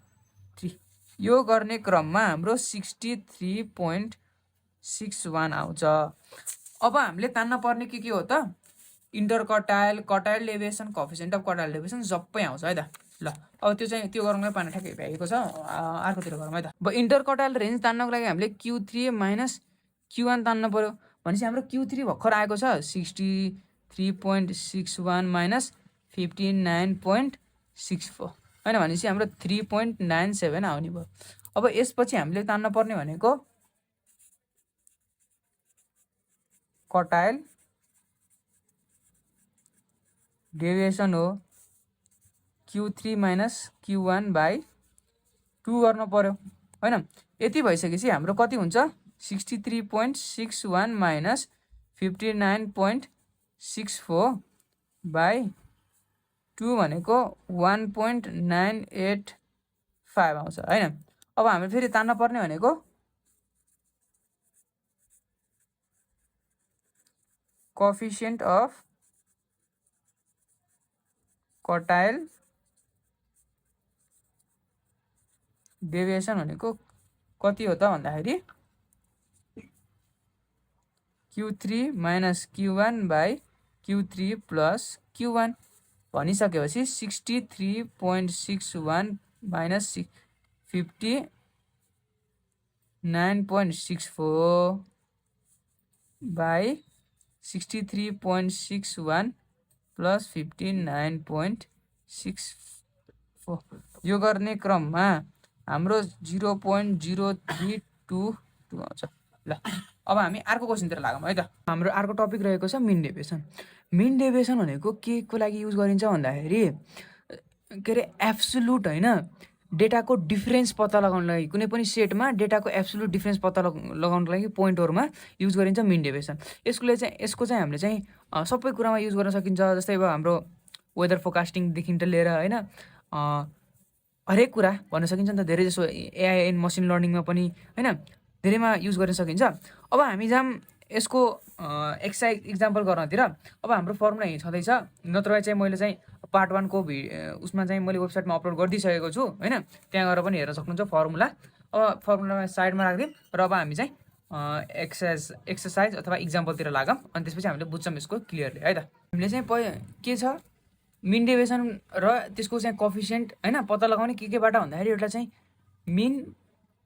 3। यो गर्ने क्रममा हाम्रो 63.61 आउँछ। अब हामीले तान्न पर्ने के हो त इन्टरकटाइल, कटाइल डेभिएसन, कोएफिसिएन्ट अफ कटाइल डेभिएसन सबै आउँछ है त। ल अब त्यो गर्नलाई पानी ठ्याक्कै भ्याएको छ, अर्कोतिर गरौँ है त। अब इन्टरकटाइल रेन्ज तान्नको लागि हामीले Q3 माइनस Q1 तान्न पर्यो। भनेपछि हाम्रो Q3 भर्खर आएको छ 63.61 माइनस 59.64 हैन। भनेपछि हाम्रो 3.97 आउने भयो। अब यसपछि हामीले तान्न पर्ने भनेको कटाइल डेभिएसन हो, Q3 माइनस Q1 बाई 2 गर्नु पर्यो हैन। यति भइसकेपछि हाम्रो कति हुन्छ 63.61 माइनस 59.64 बाई 2 भनेको 1.985 आउँछ हैन। अब हामी फेरि तान्न पर्ने भनेको कोएफिसिएन्ट अफ कटाइल डेभिएसन भनेको कति हो त भन्दाखेरि Q3 minus Q1 by Q3 plus Q1 भनिसकेपछि 63.61 माइनस 59.64 बाई 63.61 प्लस 59.64 यो गर्ने क्रममा हाम्रो 0.0322 आउँछ। ल अब हामी अर्को क्वेशनतिर लागौँ है त। हाम्रो अर्को टपिक रहेको छ मिन डेभिएसन। मिन डेभिएसन भनेको के को लागि युज गरिन्छ भन्दाखेरि के अरे एब्सोल्युट होइन डेटाको डिफरेन्स पत्ता लगाउनको लागि कुनै पनि सेटमा डेटाको एब्सोल्युट डिफरेन्स पत्ता लगाउनको लागि पोइन्टहरूमा युज गरिन्छ मिन डेभिएसन। यसको चाहिँ हामीले चाहिँ सबै कुरामा युज गर्न सकिन्छ। जस्तै अब हाम्रो वेदर फोरकास्टिङदेखि त लिएर होइन हरेक कुरा भन्न सकिन्छ नि त। धेरै जसो एआई एन्ड मसिन लर्निङमा पनि होइन धेरैमा युज गर्न सकिन्छ। अब हामी जाम यसको इक्जाम्पल गर्नतिर। अब हाम्रो फर्मुला यहीँ छँदैछ, नत्र चाहिँ मैले चाहिँ पार्ट 1 को उसमा चाहिँ मैले वेबसाइटमा अपलोड गरिदिइसकेको छु होइन, त्यहाँ गएर पनि हेर्न सक्नुहुन्छ फर्मुला। अब फर्मुलामा साइडमा राखिदिउँ र अब हामी चाहिँ एक्सर्साइज अथवा इक्जाम्पलतिर लागौँ, अनि त्यसपछि हामीले बुझ्छौँ यसको क्लियरली है त। हामीले चाहिँ के छ मिन डेभिएसन र त्यसको चाहिँ कोफिसिएन्ट होइन पत्ता लगाउने केबाट भन्दाखेरि एउटा चाहिँ मिन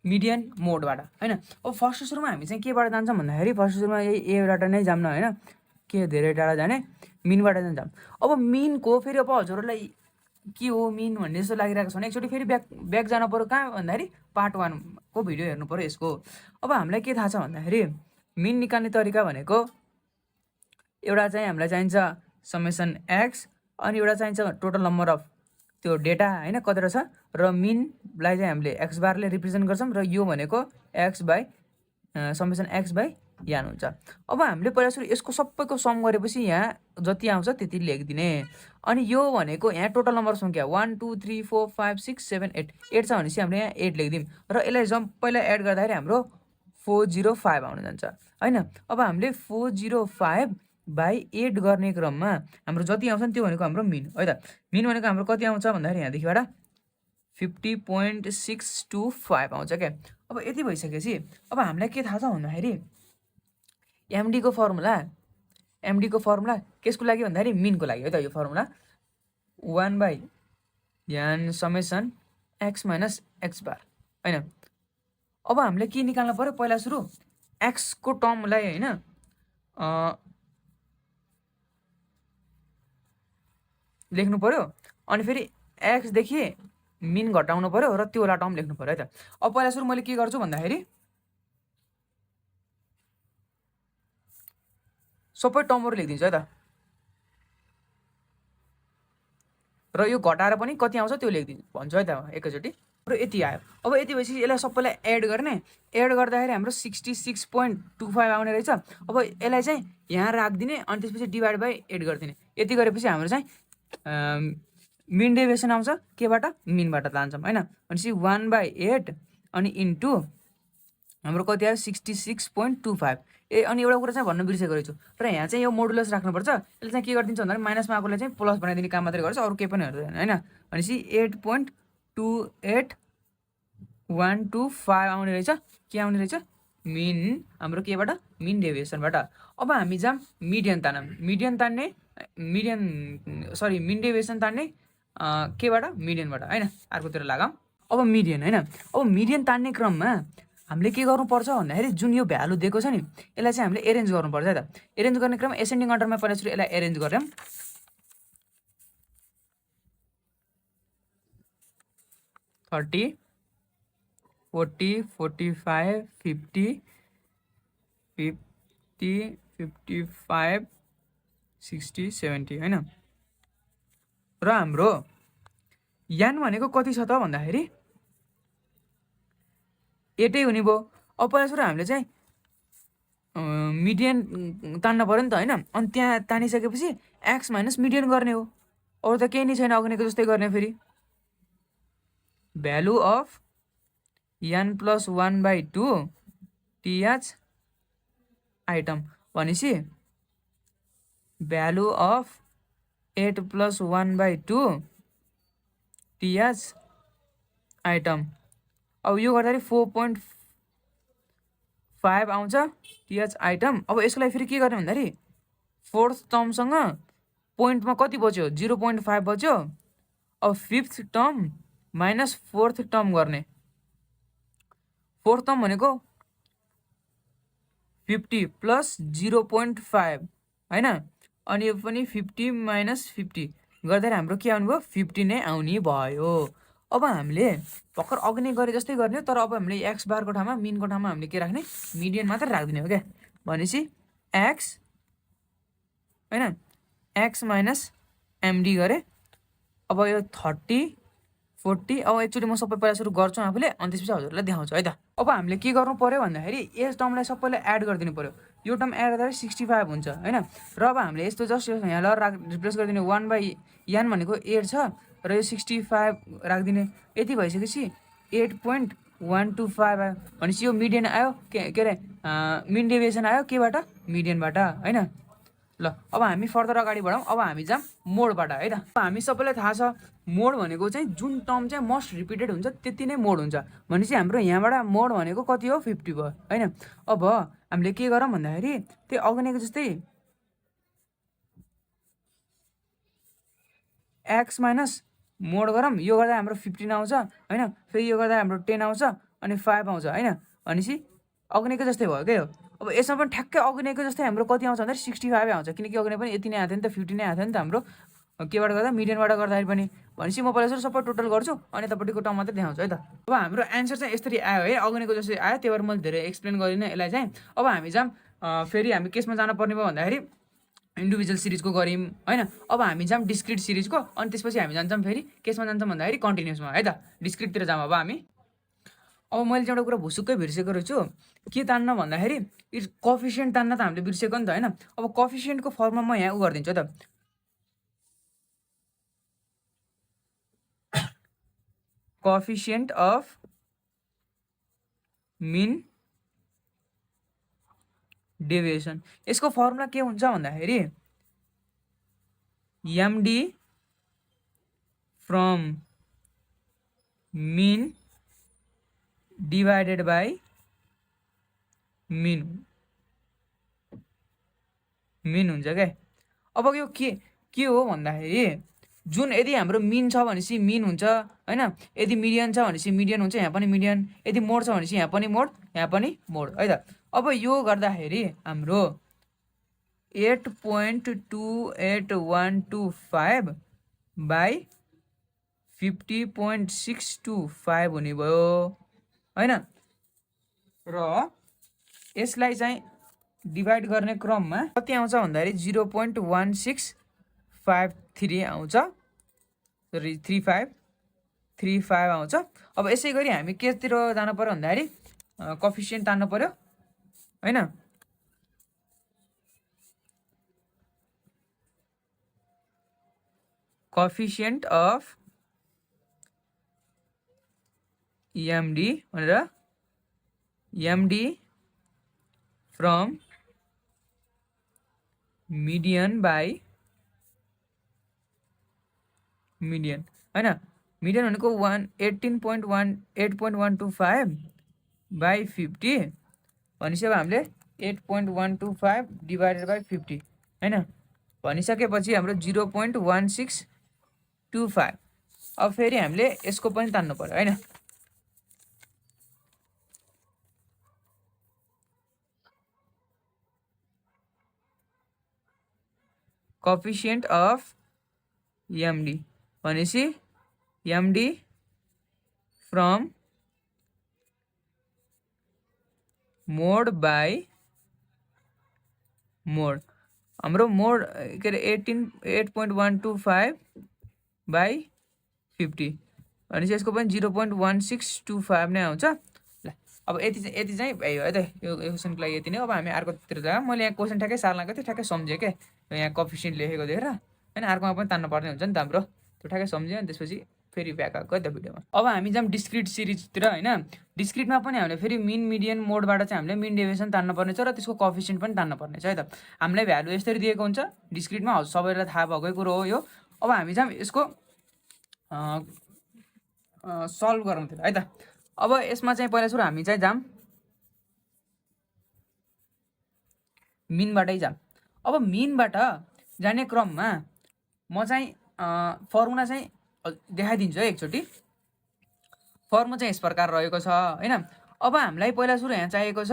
मिडियन मोडबाट होइन। अब फर्स्ट सुरुमा हामी चाहिँ केबाट जान्छौँ भन्दाखेरि फर्स्ट सुरुमा यही एबाट नै जाऊँ न होइन, के धेरै टाढा जाने मिनबाट नै जाऊँ। अब मिनको फेरि अब हजुरहरूलाई के हो मिन भन्ने जस्तो लागिरहेको छ भने एकचोटि फेरि ब्याक जानु पऱ्यो। कहाँ भन्दाखेरि पार्ट 1 को भिडियो हेर्नु पऱ्यो यसको। अब हामीलाई के थाहा छ भन्दाखेरि मिन निकाल्ने तरिका भनेको एउटा चाहिँ हामीलाई चाहिन्छ समेसन एक्स, अनि एउटा चाहिन्छ टोटल नम्बर अफ त्यो डेटा होइन कतिवटा छ, र मिनलाई चाहिँ हामीले एक्स बारले रिप्रेजेन्ट गर्छौँ, र यो भनेको x by summation X by यान हुन्छ। अब हामीले पहिला सुरु यसको सबैको सम गरेपछि यहाँ जति आउँछ त्यति लेखिदिने। अनि यो भनेको यहाँ टोटल नम्बर सङ्ख्या 1 2 3 4 5 6 7 8 8 छ भनेपछि हामीले यहाँ 8 लेखिदिउँ, र यसलाई पहिला एड गर्दाखेरि हाम्रो 405 आउन जान्छ होइन। अब हामीले 405 बाई 8 गर्ने क्रममा हाम्रो जति आउँछ नि त्यो भनेको हाम्रो मिन है त। मिन भनेको हाम्रो कति आउँछ भन्दाखेरि यहाँदेखिबाट 50.625 आउँछ क्या। अब यति भइसकेपछि अब हामीलाई के थाहा छ भन्दाखेरि एमडीको फर्मुला केसको लागि भन्दाखेरि मिनको लागि है त। यो फर्मुला 1 बाई यान summation x minus X bar होइन। अब हामीले के निकाल्नु पऱ्यो पहिला सुरु एक्सको टर्मलाई होइन लेख्नु पऱ्यो, अनि फेरि एक्सदेखि मिन घटाउनु पऱ्यो र त्योवटा टर्म लेख्नु पऱ्यो है त। अब पहिला सुरु मैले के गर्छु भन्दाखेरि सबै टर्महरू लेखिदिन्छु है त, र यो घटाएर पनि कति आउँछ त्यो लेखिदिन्छु भन्छु है त एकैचोटि। र यति आयो। अब यति भएपछि यसलाई सबैलाई एड गर्ने, एड गर्दाखेरि हाम्रो 66.25 आउने रहेछ। अब यसलाई चाहिँ यहाँ राखिदिने, अनि त्यसपछि डिभाइड बाई 8 गरिदिने। यति गरेपछि हाम्रो चाहिँ मिन डेभिएसन आउँछ केबाट मिनबाट लान्छौँ होइन। भनेपछि 1 बाई 8 अनि इन्टु हाम्रो कति आयो 66.25। अनि एउटा कुरा चाहिँ भन्न बिर्सेको रहेछु, र यहाँ चाहिँ यो मोडुलस राख्नुपर्छ। यसले चाहिँ के गरिदिन्छ भन्दाखेरि माइनसमा आएकोलाई चाहिँ प्लस बनाइदिने काम मात्रै गर्छ, अरू केही पनि हेर्दैन होइन। भनेपछि 8.28125 आउने रहेछ। के आउने रहेछ मिन हाम्रो केबाट मिन डेभिएसनबाट। अब हामी जाऊँ मिन डेभिएसन तान्ने केबाट मिडियनबाट होइन, अर्कोतिर लगाऊँ। अब मिडियन होइन, अब मिडियन तान्ने क्रममा हामीले के गर्नुपर्छ भन्दाखेरि जुन यो भ्यालु दिएको छ नि यसलाई चाहिँ हामीले एरेन्ज गर्नुपर्छ है त। एरेन्ज गर्ने क्रममा एसेन्डिङ अर्डरमा पहिला सुरु यसलाई एरेन्ज गऱ्यौँ। 30 40 45 50 50 55 60 70 होइन। र हाम्रो यान भनेको कति छ त भन्दाखेरि 8 हुने भयो। अब पहिला सुरु हामीले चाहिँ मिडियन तान्न पऱ्यो नि त होइन। अनि त्यहाँ तानिसकेपछि एक्स माइनस मिडियन गर्ने हो, अरू त केही नै छैन अघिको जस्तै गर्ने। फेरि भ्यालु अफ यान प्लस 1/2 टिएच आइटम भनेपछि भ्यालु अफ 8 प्लस 1/2 टिएच आइटम। अब यो गर्दाखेरि 4.5 आउँछ टिएच आइटम। अब यसको लागि फेरि के गर्ने भन्दाखेरि फोर्थ टर्मसँग पोइन्टमा कति बच्यो 0.5 बच्यो। अब fifth term minus fourth term गर्ने। फोर्थ टर्म भनेको 50 प्लस 0.5 होइन, अनि यो पनि 50 माइनस 50 गर्दाखेरि हाम्रो के आउनु भयो 50 नै आउने भयो। अब हामीले भर्खर अघि नै गरे जस्तै गर्ने हो, तर अब हामीले एक्स बारको ठाउँमा मिनको ठाउँमा हामीले के राख्ने मिडियन मात्र राखिदिने हो क्या। भनेपछि एक्स होइन एक्स माइनस एमडी गरेँ। अब यो 30 40 अब एकचोटि म सबै पहिला सुरु गर्छु आफूले, अनि त्यसपछि हजुरलाई देखाउँछु है त। अब हामीले के गर्नु पर्यो भन्दाखेरि यस टर्मलाई सबैलाई एड गरिदिनु पर्यो। यो टर्म एड गर्दाखेरि 65 हुन्छ होइन। र अब हामीले यस्तो जस्ट यहाँ ल रिप्लेस गरिदिने 1/n भनेको 8 छ र यो 65 राखिदिने। यति भइसकेपछि 8.125 आयो भनेपछि यो मिडियन आयो के अरे मिन डेभिएसन आयो केबाट, मिडियनबाट होइन। ल अब हामी फर्दर अगाडि बढौँ। अब हामी जाऊँ मोडबाट है त। अब हामी सबैलाई थाहा छ मोड भनेको चाहिँ जुन टर्म चाहिँ मोस्ट रिपिटेड हुन्छ त्यति नै मोड हुन्छ भनेपछि हाम्रो यहाँबाट मोड भनेको कति हो 50 भयो होइन। अब हामीले के गरौँ भन्दाखेरि त्यही अघिनेको जस्तै एक्स माइनस मोड गरौँ। यो गर्दा हाम्रो 15 आउँछ होइन, फेरि यो गर्दा हाम्रो 10 आउँछ अनि 5 आउँछ होइन। भनेपछि अघिनेको जस्तै भयो क्या यो। अब यसमा पनि ठ्याक्कै अघिनेको जस्तै हाम्रो कति आउँछ भन्दाखेरि 65 आउँछ, किनकि अघिने पनि यति नै आएको थियो नि त, 50 नै आएको थियो नि त हाम्रो केबाट गर्दा मिडियनबाट गर्दाखेरि पनि। भनेपछि म पहिला सबै टोटल गर्छु अनि यतापट्टिको टर्म मात्रै देखाउँछु है त। अब हाम्रो एन्सर चाहिँ यसरी आयो है, अघिनेको जस्तै आयो, त्यही भएर मैले धेरै एक्सप्लेन गरिनँ यसलाई चाहिँ। अब हामी जाऊँ फेरि हामी केसमा जानु पर्ने भयो भन्दाखेरि इन्डिभिजुअल सिरिजको गऱ्यौँ होइन। अब हामी जाऊँ डिस्क्रिट सिरिजको, अनि त्यसपछि हामी जान्छौँ फेरि केसमा जान्छौँ भन्दाखेरि कन्टिन्युसमा है त, डिस्क्रिटतिर जाऊँ अब हामी। अब मैले चाहिँ एउटा कुरा भुसुक्कै बिर्सेको रहेछु, के तान्न भन्दाखेरि कोएफिसिएन्ट तान्न त हामीले बिर्सेको नि त होइन। अब कोएफिसिएन्टको फर्ममा म यहाँ गरिदिन्छु त, कोएफिसिएन्ट अफ मिन डेभिएसन। यसको फर्मुला के हुन्छ भन्दाखेरि MD from mean divided by mean हुन्छ क्या। अब यो के हो भन्दाखेरि जुन यदि हाम्रो मिन छ भनेपछि मिन हुन्छ होइन, यदि मिडियन छ भनेपछि मिडियन हुन्छ, यहाँ पनि मिडियन, यदि मोड छ भनेपछि यहाँ पनि मोड, यहाँ पनि मोड है त। अब यो गर्दाखेरि हाम्रो 8.28125 बाई 50.625 हुने भयो होइन। र यसलाई चाहिँ डिभाइड गर्ने क्रममा कति आउँछ भन्दाखेरि 0.1653 आउँछ, सरी 3535 आउँछ। अब यसै गरी हामी केतिर जानु पर्यो भन्दाखेरि कोएफिसिएन्ट तान्नु पर्यो होइन। कोएफिसिएन्ट अफ एमडी भनेर MD from median by median होइन। मिडियन भनेको 8.125 बाई 50 भनिसक्यो। अब हामीले 8.125 डिभाइडेड बाई 50 होइन भनिसकेपछि हाम्रो 0.1625। अब फेरि हामीले यसको पनि तान्नु पर्यो होइन। कोएफिसिएन्ट अफ एमडी भनेपछि एमडी फ्रम मोड बाई मोड। हाम्रो मोड के अरे 8.125 बाई 50 भनेपछि यसको पनि 0.1625 नै आउँछ। ल अब यति चाहिँ भयो है त, यो क्वेसनको लागि यति नै। अब हामी अर्कोतिर जाऊँ। मैले यहाँ क्वेसन ठ्याक्कै सार्न गएको थिएँ, ठ्याक्कै सम्झेँ क्या यहाँ कोएफिसिएन्ट लेखेको देखेर होइन। अर्कोमा पनि तान्नु पर्ने हुन्छ नि त हाम्रो, त्यो ठ्याक्कै सम्झ्यो अनि त्यसपछि फेरि ब्याक आएको है त भिडियोमा। अब हामी जाऊँ डिस्क्रिट सिरिजतिर होइन। डिस्क्रिटमा पनि हामीले फेरि मिन मिडियन मोडबाट चाहिँ हामीले मिन डेभिएसन तान्न पर्नेछ र त्यसको कोएफिसिएन्ट पनि तान्न पर्नेछ है त। हामीलाई भ्यालु यसरी दिएको हुन्छ डिस्क्रिटमा, सबैलाई थाहा भएकै कुरो हो यो। अब हामी जाऊँ यसको सल्भ गराउँथ्यो है त। अब यसमा चाहिँ पहिला सुरु हामी चाहिँ जाऊँ मिनबाटै जाऊँ। अब मिनबाट जाने क्रममा म चाहिँ फर्मुला चाहिँ देखाइदिन्छु है एकचोटि। फर्मुला चाहिँ यस प्रकार रहेको छ होइन। अब हामीलाई पहिला सुरु यहाँ चाहिएको छ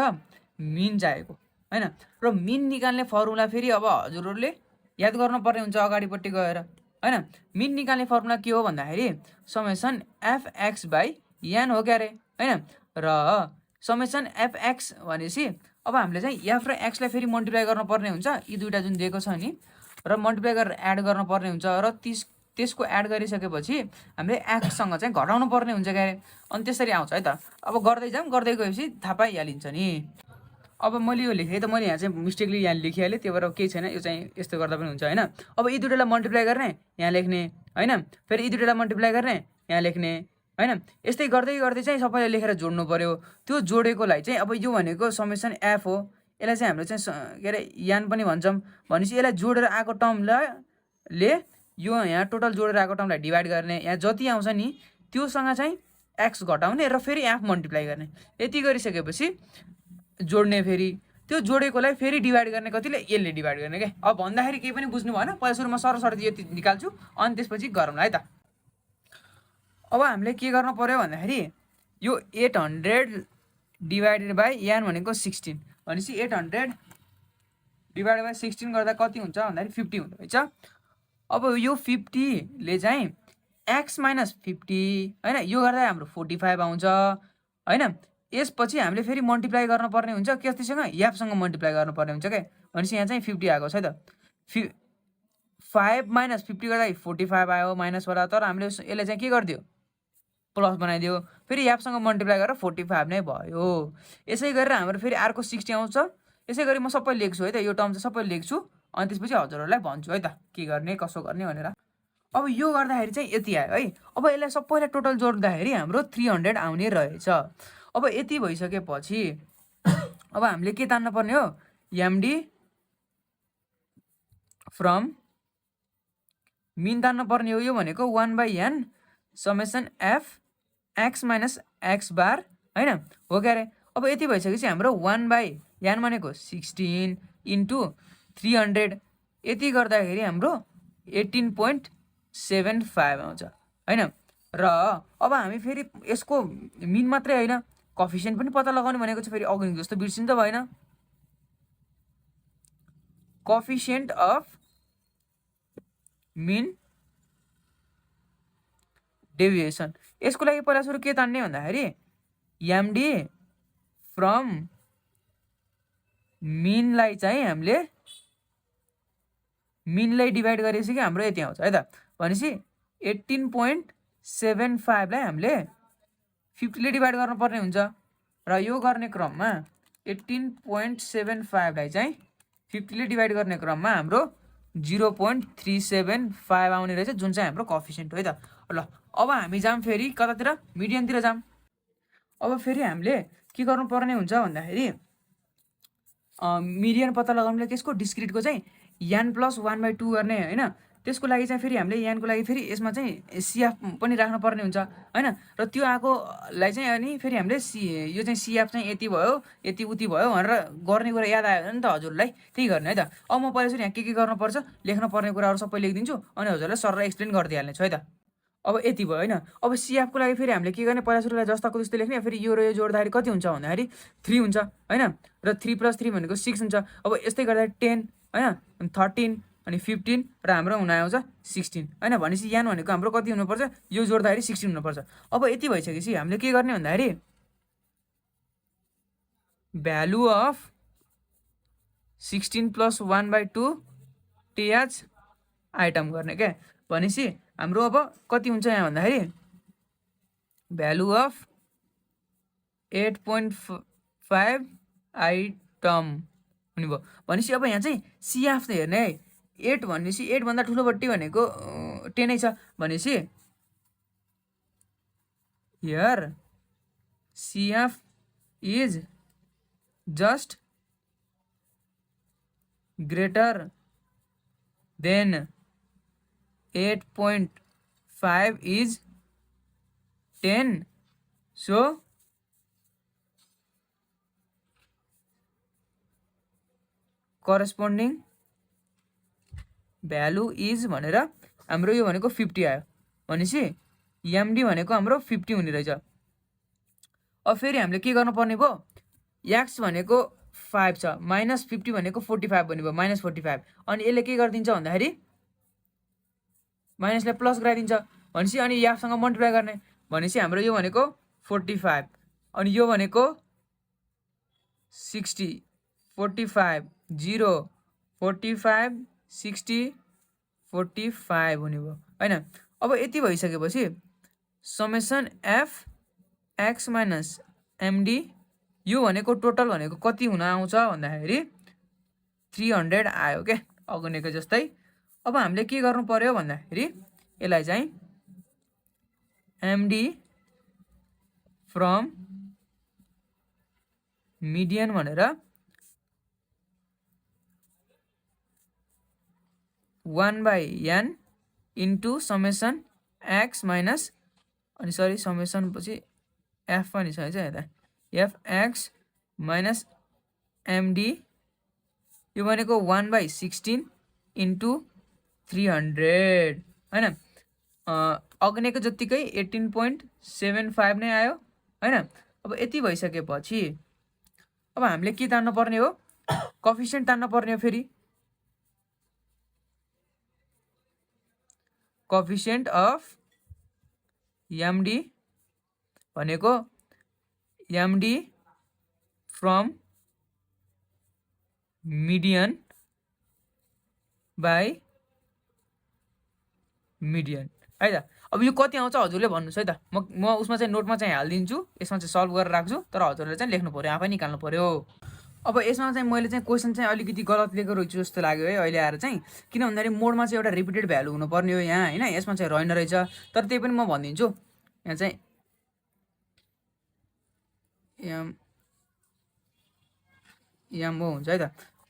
मिन चाहिएको होइन। र मिन निकाल्ने फर्मुला फेरि अब हजुरहरूले याद गर्नुपर्ने हुन्छ अगाडिपट्टि गएर होइन। मिन निकाल्ने फर्मुला के हो भन्दाखेरि समेसन एफएक्स बाई एन हो क्या अरे होइन। र समेसन एफएक्स भनेपछि अब हामीले चाहिँ एफ र एक्सलाई फेरि मल्टिप्लाई गर्नुपर्ने हुन्छ, यी दुईवटा जुन दिएको छ नि। र मल्टिप्लाई गरेर एड गर्न पर्ने हुन्छ र त्यसको एड गरिसकेपछि हामीले एक्ससँग चाहिँ घटाउनु पर्ने हुन्छ क्या अरे। अनि त्यसरी आउँछ है त। अब गर्दै जाऊँ, गर्दै गएपछि थाहा पाइहालिन्छ नि। अब मैले यो लेखेँ त, मैले यहाँ चाहिँ मिस्टेकली यहाँ लेखिहालेँ, त्यही भएर केही छैन, यो चाहिँ यस्तो गर्दा पनि हुन्छ होइन। अब यी दुईवटालाई मल्टिप्लाई गर्ने यहाँ लेख्ने होइन, फेरि यी दुईवटालाई मल्टिप्लाई गर्ने यहाँ लेख्ने होइन। यस्तै गर्दै गर्दै चाहिँ सबैले लेखेर जोड्नु पर्यो। त्यो जोडेकोलाई चाहिँ अब यो भनेको समेसन एफ हो, यसलाई चाहिँ हाम्रो चाहिँ के अरे यान पनि भन्छौँ। भनेपछि यसलाई जोडेर आएको टर्मले यो यहाँ टोटल जोडेर आएको टर्मलाई डिभाइड गर्ने, यहाँ जति आउँछ नि त्योसँग चाहिँ एक्स घटाउने र फेरि एफ मल्टिप्लाई गर्ने। यति गरिसकेपछि जोड्ने, फेरि त्यो जोडेकोलाई फेरि डिभाइड गर्ने, कतिले यसले डिभाइड गर्ने क्या। अब भन्दाखेरि केही पनि बुझ्नु भएन, पहिला सुरुमा सरसर्ती यति निकाल्छु अनि त्यसपछि गरौँला है त। अब हामीले के गर्नु पर्यो भन्दाखेरि यो 800 डिभाइडेड बाई यान भनेको 16, भनेपछि 800 डिभाइडेड बाई 16 गर्दा कति हुन्छ भन्दाखेरि 50 हुँदो रहेछ। अब यो 50ले चाहिँ एक्स माइनस 50 होइन, यो गर्दा हाम्रो 45 आउँछ होइन। यसपछि हामीले फेरि मल्टिप्लाई गर्नुपर्ने हुन्छ कतिसँग, यापसँग मल्टिप्लाई गर्नुपर्ने हुन्छ क्या। भनेपछि यहाँ चाहिँ 50 आएको छ है त। 5 माइनस 50 गर्दा 45 आयो माइनसबाट, तर हामीले यसलाई चाहिँ के गरिदियो, प्लस बनाइदियो, फेरि यापसँग मल्टिप्लाई गरेर 45 नै भयो। यसै गरेर हाम्रो फेरि अर्को 60 आउँछ। यसै गरी म सबै लेख्छु है त, यो टर्म चाहिँ सबै लेख्छु अनि त्यसपछि हजुरहरूलाई भन्छु है त के गर्ने कसो गर्ने भनेर। अब यो गर्दाखेरि चाहिँ यति आयो है। अब यसलाई सबैलाई टोटल जोड्दाखेरि हाम्रो 300 आउने रहेछ। अब यति भइसकेपछि अब हामीले के तान्नु पर्ने हो, एमडी फ्रम मिन तान्नु पर्ने हो। यो भनेको 1/n summation F X minus X bar होइन हो क्या अरे। अब यति भइसकेपछि हाम्रो 1/n भनेको 16 इन्टु 300, यति गर्दाखेरि हाम्रो 18.75 आउँछ होइन। र अब हामी फेरि यसको मिन मात्रै होइन कोएफिसिएन्ट पनि पत्ता लगाउने भनेको चाहिँ फेरि अघि जस्तो बिर्सिन्छ भएन। कोएफिसिएन्ट अफ मिन डेभिएसन, यसको लागि पहिला सुरु के तान्ने भन्दाखेरि एमडी फ्रम मिनलाई चाहिँ हामीले मिनलाई डिभाइड गरेपछि कि हाम्रो यति आउँछ है त। भनेपछि 18.75 लाई हामीले 50 ले डिभाइड गर्नुपर्ने हुन्छ र यो गर्ने क्रममा 18.75 लाई चाहिँ 50 ले डिभाइड गर्ने क्रममा हाम्रो 0.375 आउने रहेछ, जुन चाहिँ हाम्रो कोएफिसिएन्ट हो है त। ल अब हामी जाऊँ फेरि कतातिर, मिडियनतिर जाऊँ। अब फेरि हामीले के गर्नुपर्ने हुन्छ भन्दाखेरि मिडियन पत्ता लगाउनुलाई त्यसको डिस्क्रिटको चाहिँ n + 1/2 गर्ने होइन। त्यसको लागि चाहिँ फेरि हामीले यानको लागि फेरि यसमा चाहिँ सिएफ पनि राख्नु पर्ने हुन्छ होइन। र त्यो आएकोलाई चाहिँ अनि फेरि हामीले यो चाहिँ सिएफ चाहिँ यति भयो यति उति भयो भनेर गर्ने कुरा याद आयो नि त हजुरलाई, त्यही गर्ने है त। अब म पहिला सुरु यहाँ के गर्नुपर्छ लेख्नु पर्ने कुराहरू सबै लेखिदिन्छु अनि हजुरलाई सरलाई एक्सप्लेन गरिदिइहाल्नेछु है त। अब यति भयो होइन। अब सिएफको लागि फेरि हामीले के गर्ने, पहिला सुरुलाई जस्ताको त्यस्तै लेख्ने, फेरि यो र यो जोड्दाखेरि कति हुन्छ भन्दाखेरि 3 हुन्छ होइन। र 3 + 3 भनेको 6 हुन्छ। अब यस्तै गर्दा 10 होइन, 13 अनि 15 र हाम्रो हुन आउँछ 16 होइन। भनेपछि यान भनेको हाम्रो कति हुनुपर्छ, यो जोड्दाखेरि 16 हुनुपर्छ। अब यति भइसकेपछि हामीले के गर्ने भन्दाखेरि भ्यालु अफ 16 + 1/2 टीएच आइटम गर्ने क्या। भनेपछि हाम्रो अब कति हुन्छ यहाँ भन्दाखेरि भ्यालु अफ 8.5 आइटम हुने भयो। भनेपछि अब यहाँ चाहिँ सिएफ चाहिँ हेर्ने है, 8 भनेपछि 8 भन्दा ठुलो बट्टी भनेको 10 नै छ। भनेपछि here सिएफ is just greater than 8.5 is 10, so corresponding value is भनेर हाम्रो यो भनेको 50 आयो। भनेपछि एमडी भनेको हाम्रो 50 हुने रहेछ। अब फेरि हामीले के गर्नुपर्ने भयो, एक्स भनेको 5 छ माइनस 50 भनेको 45 भन्ने भयो, माइनस 45। अनि यसले के गरिदिन्छ भन्दाखेरि माइनसलाई प्लस गराइदिन्छ। भनेपछि अनि यासँग मल्टिप्लाई गर्ने, भनेपछि हाम्रो यो भनेको 45 अनि यो भनेको 60 45 0 45 60/45 हुने भयो हैन। अब यति भइसकेपछि summation F X minus MD यो भनेको टोटल भनेको कति हुन आउँछ भन्दाखेरि 300 आयो के अघिनेको जस्तै। अब हामीले के गर्नु पर्यो भन्दाखेरि यसलाई चाहिँ एमडी फ्रम मिडियन भनेर 1/n into summation x minus अनि सरी समेसन पछि एफ पनि छ है यता एफ एक्स माइनस एमडी यो भनेको 1/16 इन्टु 300 हैन। अग्नेको जतिकै 18.75 नै आयो हैन। अब यति भइसकेपछि अब हामीले के तान्नु पर्ने हो कोएफिसिएन्ट तान्नु पर्ने हो। फेरि कोएफिसिएन्ट अफ एमडी भनेको MD from median by median है त। अब यो कति आउँछ हजुरले भन्नुहोस् है त। म उसमा चाहिँ नोटमा चाहिँ हालिदिन्छु, यसमा चाहिँ सल्भ गरेर राख्छु, तर हजुरले चाहिँ लेख्नु पर्यो, आफै निकाल्नु पर्यो। अब यसमा चाहिँ मैले चाहिँ क्वेसन चाहिँ अलिकति गलत लिएको रहेछु जस्तो लाग्यो है अहिले आएर चाहिँ, किन भन्दाखेरि मोडमा चाहिँ एउटा रिपिटेड भ्यालु हुनुपर्ने हो यहाँ हैन, यसमा चाहिँ रहेन रहेछ। तर त्यही पनि म भनिदिन्छु यहाँ चाहिँ एम हुन्छ है त।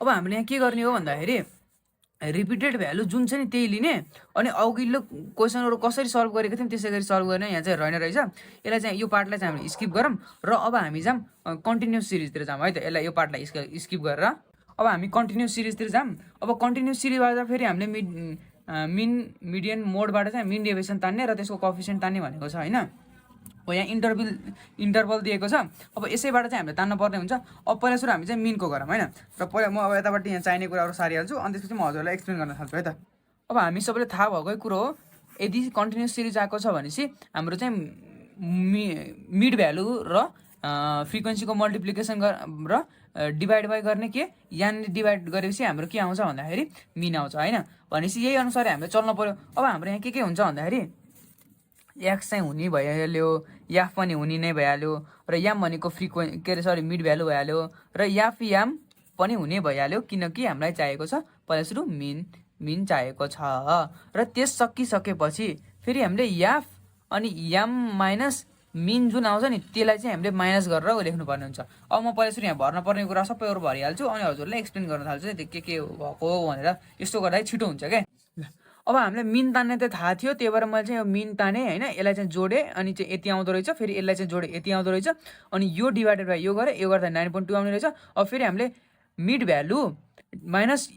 अब हामीले यहाँ के गर्ने हो भन्दाखेरि रिपिटेड भ्यालु जुन छ नि त्यही लिने, अनि अघिल्लो क्वेसनहरु कसरी सल्भ गरेको थियौँ त्यसै गरी सल्भ गर्ने। यहाँ चाहिँ रहेन रहेछ, यसलाई चाहिँ यो पार्टलाई चाहिँ हामीले स्किप गरौँ र अब हामी जाम कन्टिन्युस सिरिजतिर जाम है त। यसलाई यो पार्टलाई स्किप गरेर अब हामी कन्टिन्युस सिरिजतिर जाम। अब कन्टिन्युस सिरिजबाट फेरि हामीले मिन मिडियन मोडबाट चाहिँ मिन डेभिएसन तान्ने र त्यसको कोएफिसिएन्ट तान्ने भनेको छ हैन। अब यहाँ इन्टरभल दिएको छ। अब यसैबाट चाहिँ हामीले तान्न पर्ने हुन्छ। अब पहिला सुरु हामी चाहिँ मिनको गरौँ हैन। र पहिला म अब यताबाट यहाँ चाहिने कुराहरू सारिहाल्छु, अनि त्यसपछि म हजुरलाई एक्सप्लेन गर्न थाल्छु है त। अब हामी सबैले थाहा भएकै कुरो हो, यदि कन्टिन्युस सिरिज आएको छ भनेपछि हाम्रो चाहिँ मिड भ्यालु र फ्रिक्वेन्सीको मल्टिप्लिकेसन र डिभाइड बाई गर्ने के यहाँनिर डिभाइड गरेपछि हाम्रो के आउँछ भन्दाखेरि मिन आउँछ हैन। भनेपछि यही अनुसार हामीले चल्न पर्यो। अब हाम्रो यहाँ के हुन्छ भन्दाखेरि एक्स चाहिँ हुने भइहाल्यो, याफ पनि हुने नै भइहाल्यो, र याम भनेको के अरे सरी मिड भ्यालु भइहाल्यो, र याफ याम पनि हुने भइहाल्यो, किनकि हामीलाई चाहिएको छ पहिला सुरु मिन चाहिएको छ। र त्यस सकिसकेपछि फेरि हामीले याफ अनि याम माइनस मिन जुन आउँछ नि त्यसलाई चाहिँ हामीले माइनस गरेर लेख्नु पर्ने हुन्छ। अब म पहिला सुरु यहाँ भर्न पर्ने कुरा सबैहरू भरिहाल्छु, अनि हजुरलाई एक्सप्लेन गर्न थाल्छु नि के भएको भनेर। यस्तो गर्दा छिटो हुन्छ क्या। अब हामीले मिन तान्ने त थाहा थियो, त्यही भएर मैले चाहिँ यो मिन ताने हैन, यसलाई चाहिँ जोडे अनि चाहिँ यति आउँदो रहेछ, फेरि यसलाई चाहिँ जोडे यति आउँदो रहेछ, अनि यो डिभाइडेड बाई यो गरे, यो गर्दा 9.2 आउने रहेछ। अब फेरि हामीले मिड भ्यालु माइनस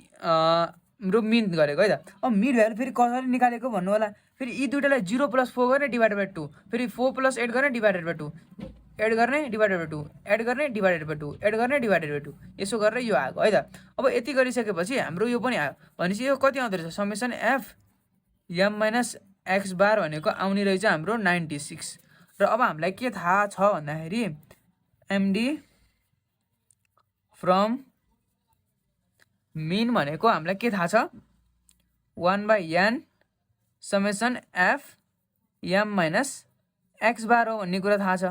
रो मिन गरेको है त। अब मिड भ्यालु फेरि कसरी निकालेको भन्नु होला। फेरि यी दुईटालाई 0 + 4 गर्ने डिभाइडेड बाई 2, फेरि 4 + 8 गर्ने डिभाइडेड बाई 2, एड गर्ने डिभाइडेड बाई 2, एड गर्ने डिभाइडेड बाई 2, एड गर्ने डिभाइडेड बाई 2, यसो गरेर यो आएको है त। अब यति गरिसकेपछि हाम्रो यो पनि आयो भनेपछि यो कति आउँदो रहेछ summation F M minus X bar भनेको आउने रहेछ हाम्रो 96। र अब हामीलाई के थाहा छ भन्दाखेरि एमडी फ्रम मिन भनेको हामीलाई के थाहा छ 1/n summation F M minus X bar हो भन्ने कुरा थाहा छ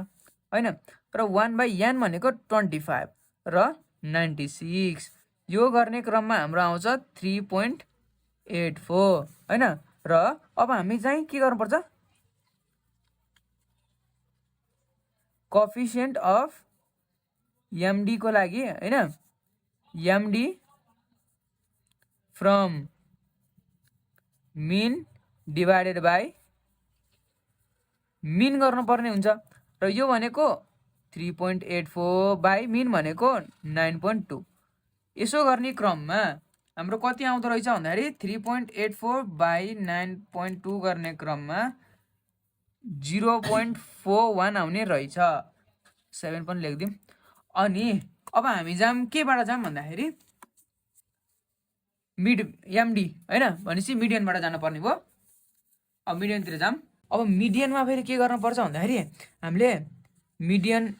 हैन। र 1/n भनेको 25 र 96, यो गर्ने क्रममा हाम्रो आउँछ 3.84 हैन। र अब हामी चाहिँ के गर्नुपर्छ कोएफिसिएन्ट अफ एमडी को लागि हैन, MD from mean divided by mean गर्नुपर्ने हुन्छ। र यो भनेको 3.84 बाई मिन भनेको 9.2, यसो गर्ने क्रममा हाम्रो कति आउँदो रहेछ भन्दाखेरि 3.84 बाई 9.2 गर्ने क्रममा 0.41 आउने रहेछ। 7 पनि लेखिदिउँ। अनि अब हामी जाम केबाट जाम भन्दाखेरि मिड एमडी हैन, भनेपछि मिडियनबाट जानुपर्ने भयो। अब मिडियनतिर जाम। अब मिडियनमा फेरि के गर्नुपर्छ भन्दाखेरि हामीले मिडियन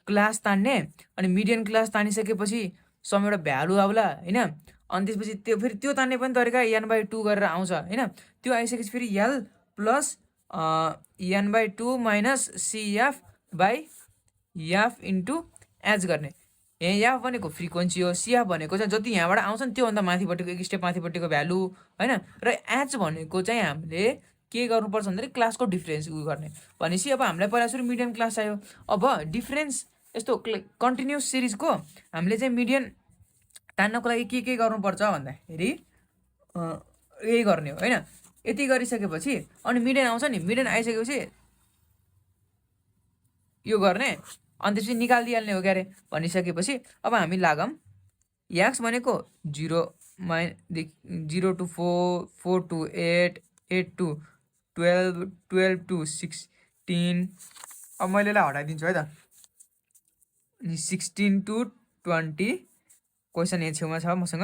क्लास तान्ने, अनि मिडियन क्लास तानिसकेपछि सम एउटा भ्यालु आउला हैन, अनि त्यसपछि त्यो फेरि त्यो तान्ने पनि तरिका n/2 गरेर आउँछ होइन। त्यो आइसकेपछि फेरि l plus n/2 minus CF by f into H गर्ने। यहाँ f भनेको फ्रिक्वेन्सी हो, CF भनेको चाहिँ जति यहाँबाट आउँछ नि त्योभन्दा माथिपट्टिको एक स्टेप माथिपट्टिको भ्यालु होइन। र एच भनेको चाहिँ हामीले के गर्नुपर्छ भन्दाखेरि क्लासको डिफ्रेन्स उ गर्ने। भनेपछि अब हामीलाई पहिला सुरु मिडियन क्लास चाहियो। अब डिफ्रेन्स यस्तो कन्टिन्युस सिरिजको हामीले चाहिँ मिडियन तान्नको लागि के गर्नुपर्छ भन्दाखेरि यही गर्ने हो होइन। यति गरिसकेपछि अनि मिडियन आउँछ नि, मिडियन आइसकेपछि यो गर्ने अनि त्यसपछि निकालिदिइहाल्ने हो क्यारे। भनिसकेपछि अब हामी लागौँ एक्स भनेको 0 to 4, 4 to 8, 8 to 12, 12 to 16। अब मैले यसलाई हटाइदिन्छु है त। 16 to 20 क्वेसन यहाँ छेउमा छ मसँग।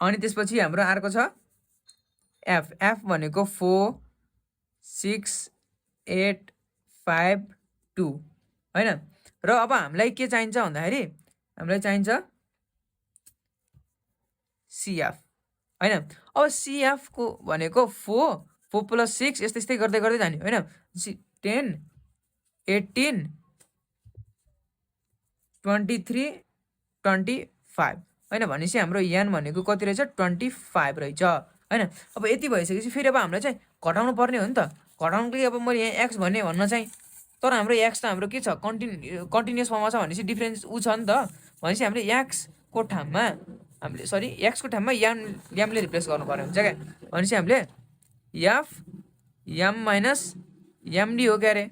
अनि त्यसपछि हाम्रो अर्को छ एफ। एफ भनेको 4, 6, 8, 5, 2 होइन। र अब हामीलाई के चाहिन्छ भन्दाखेरि हामीलाई चाहिन्छ CF होइन। अब CF को भनेको 4 प्लस 6 यस्तै यस्तै गर्दै गर्दै जाने होइन। 10, 18, 23, 25 होइन। भनेपछि हाम्रो n भनेको कति रहेछ 25 रहेछ होइन। अब यति भइसकेपछि फेरि अब हामीलाई चाहिँ घटाउनु पर्ने हो नि त। घटाउनुको लागि अब मैले यहाँ एक्स भन्ने भन्न चाहिँ, तर हाम्रो एक्स त हाम्रो के छ कन्टिन्युस फर्ममा छ भनेपछि डिफ्रेन्स ऊ छ नि त। भनेपछि हामीले एक्सको ठाउँमा हामीले एक्सको ठाउँमा यमले रिप्लेस गर्नुपर्ने हुन्छ क्या। भनेपछि हामीले एफ एम माइनस एमडी हो क्या अरे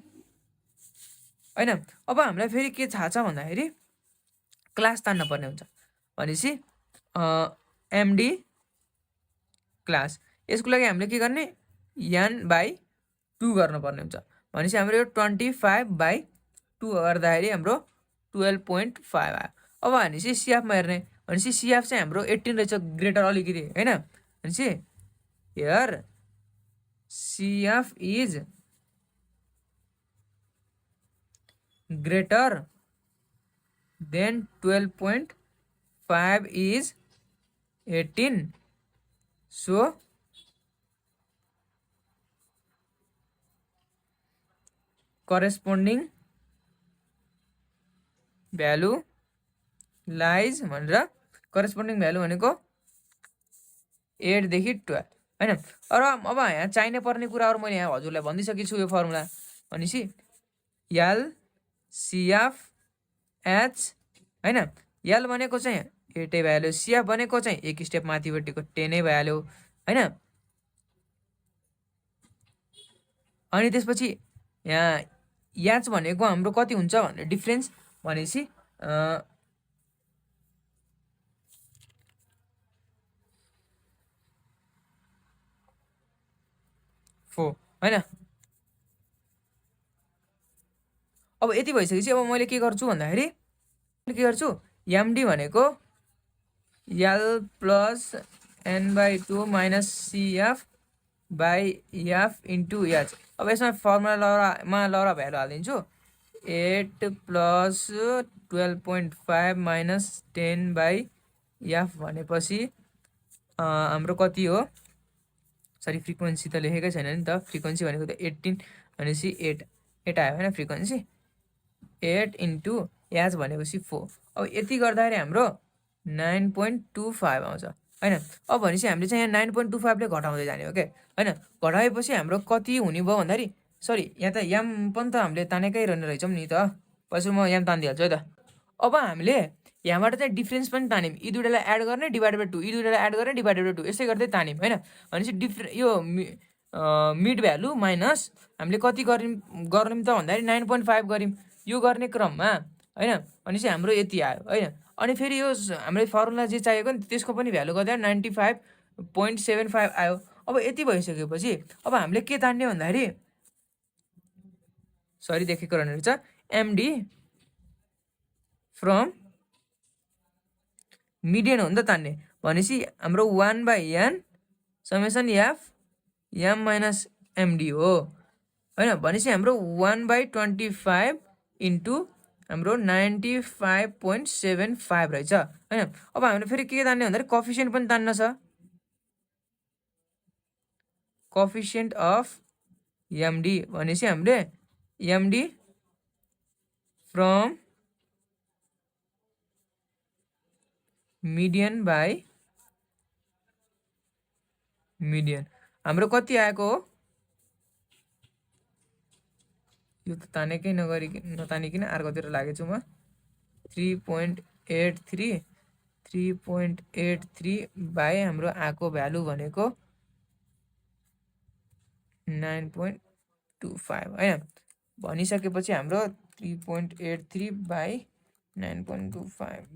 होइन। अब हामीलाई फेरि के थाहा छ भन्दाखेरि क्लास तान्न पर्ने हुन्छ। भनेपछि एमडी क्लास, यसको लागि हामीले के गर्ने n/2 गर्नुपर्ने हुन्छ। भनेपछि हाम्रो यो 25/2 गर्दाखेरि हाम्रो 12.5 आयो। अब भनेपछि सिएफमा हेर्ने, भनेपछि सिएफ चाहिँ हाम्रो 18 रहेछ, ग्रेटर अलिकति होइन। भनेपछि here सिएफ is greater than 12.5 is 18, so corresponding value lies भनेर corresponding value भनेको 8 देखि 12 होइन। र अब यहाँ चाहिने पर्ने कुराहरू मैले यहाँ हजुरलाई भनिदिइसकेको छु यो फर्मुला। भनेपछि LCF होइन। L भनेको चाहिँ 8 भइहाल्यो, CF भनेको चाहिँ एक स्टेप माथिपट्टिको 10 भइहाल्यो होइन। अनि त्यसपछि यहाँ याच भनेको हाम्रो कति हुन्छ भने डिफ्रेन्स भनेपछि 4 होइन। अब यति भइसकेपछि अब मैले के गर्छु भन्दाखेरि के गर्छु एमडी भनेको L plus n/2 minus CF by F into H. अब यसमा फर्मुलामा लौरा भ्यालु हालिदिन्छु 8 प्लस 12.5 माइनस 10/f भनेपछि हाम्रो कति हो, सरी फ्रिक्वेन्सी त लेखेकै छैन नि त। फ्रिक्वेन्सी भनेको त 18 भनेपछि 8 आयो होइन फ्रिक्वेन्सी। 8 इन्टु एच भनेपछि 4। अब यति गर्दाखेरि हाम्रो 9.25 आउँछ होइन। अब भनेपछि हामीले चाहिँ यहाँ 9.25 ले घटाउँदै जाने हो क्या होइन। घटाएपछि हाम्रो कति हुने भयो भन्दाखेरि सरी यहाँ त एम पनि त हामीले तानेकै रहने रहेछौँ नि त। पछि म एम तानिदिइहाल्छु है त। अब हामीले यहाँबाट चाहिँ डिफ्रेन्स पनि तान्यौँ, यी दुइटालाई एड गर्ने डिभाइडेड बाई 2, यी दुइटालाई एड गर्ने डिभाइडेड बाई 2 यसै गर्दै तान्यौँ होइन। भनेपछि यो मिड भ्यालु माइनस हामीले कति गर्यौँ त भन्दाखेरि 9.5 गऱ्यौँ यो गर्ने क्रममा होइन। भनेपछि हाम्रो यति आयो होइन। अनि फेरि यो हाम्रो फर्मुला जे चाहिएको नि त्यसको पनि भ्यालु गर्दा 95.75 आयो। अब यति भइसकेपछि अब हामीले के तान्ने भन्दाखेरि सरी देखेको रहने रहेछ एमडी फ्रम मिडियन हो नि त तान्ने। भनेपछि हाम्रो 1/n summation F M minus MD हो होइन। भनेपछि हाम्रो 1/25 इन्टु हाम्रो 95.75 रहेछ हैन। अब हामीले फेरि के तान्ने भन्दाखेरि कोएफिसिएन्ट पनि तान्न छ, कोएफिसिएन्ट अफ एमडी भनेपछि हामीले MD from median by median हाम्रो कति आएको हो, यो त तानेकै नतानिकन अर्कोतिर लागेछु म। 3.83 बाई हाम्रो आएको भ्यालु भनेको 9.25 हैन। भनिसकेपछि हाम्रो 3.83 बाई 9.25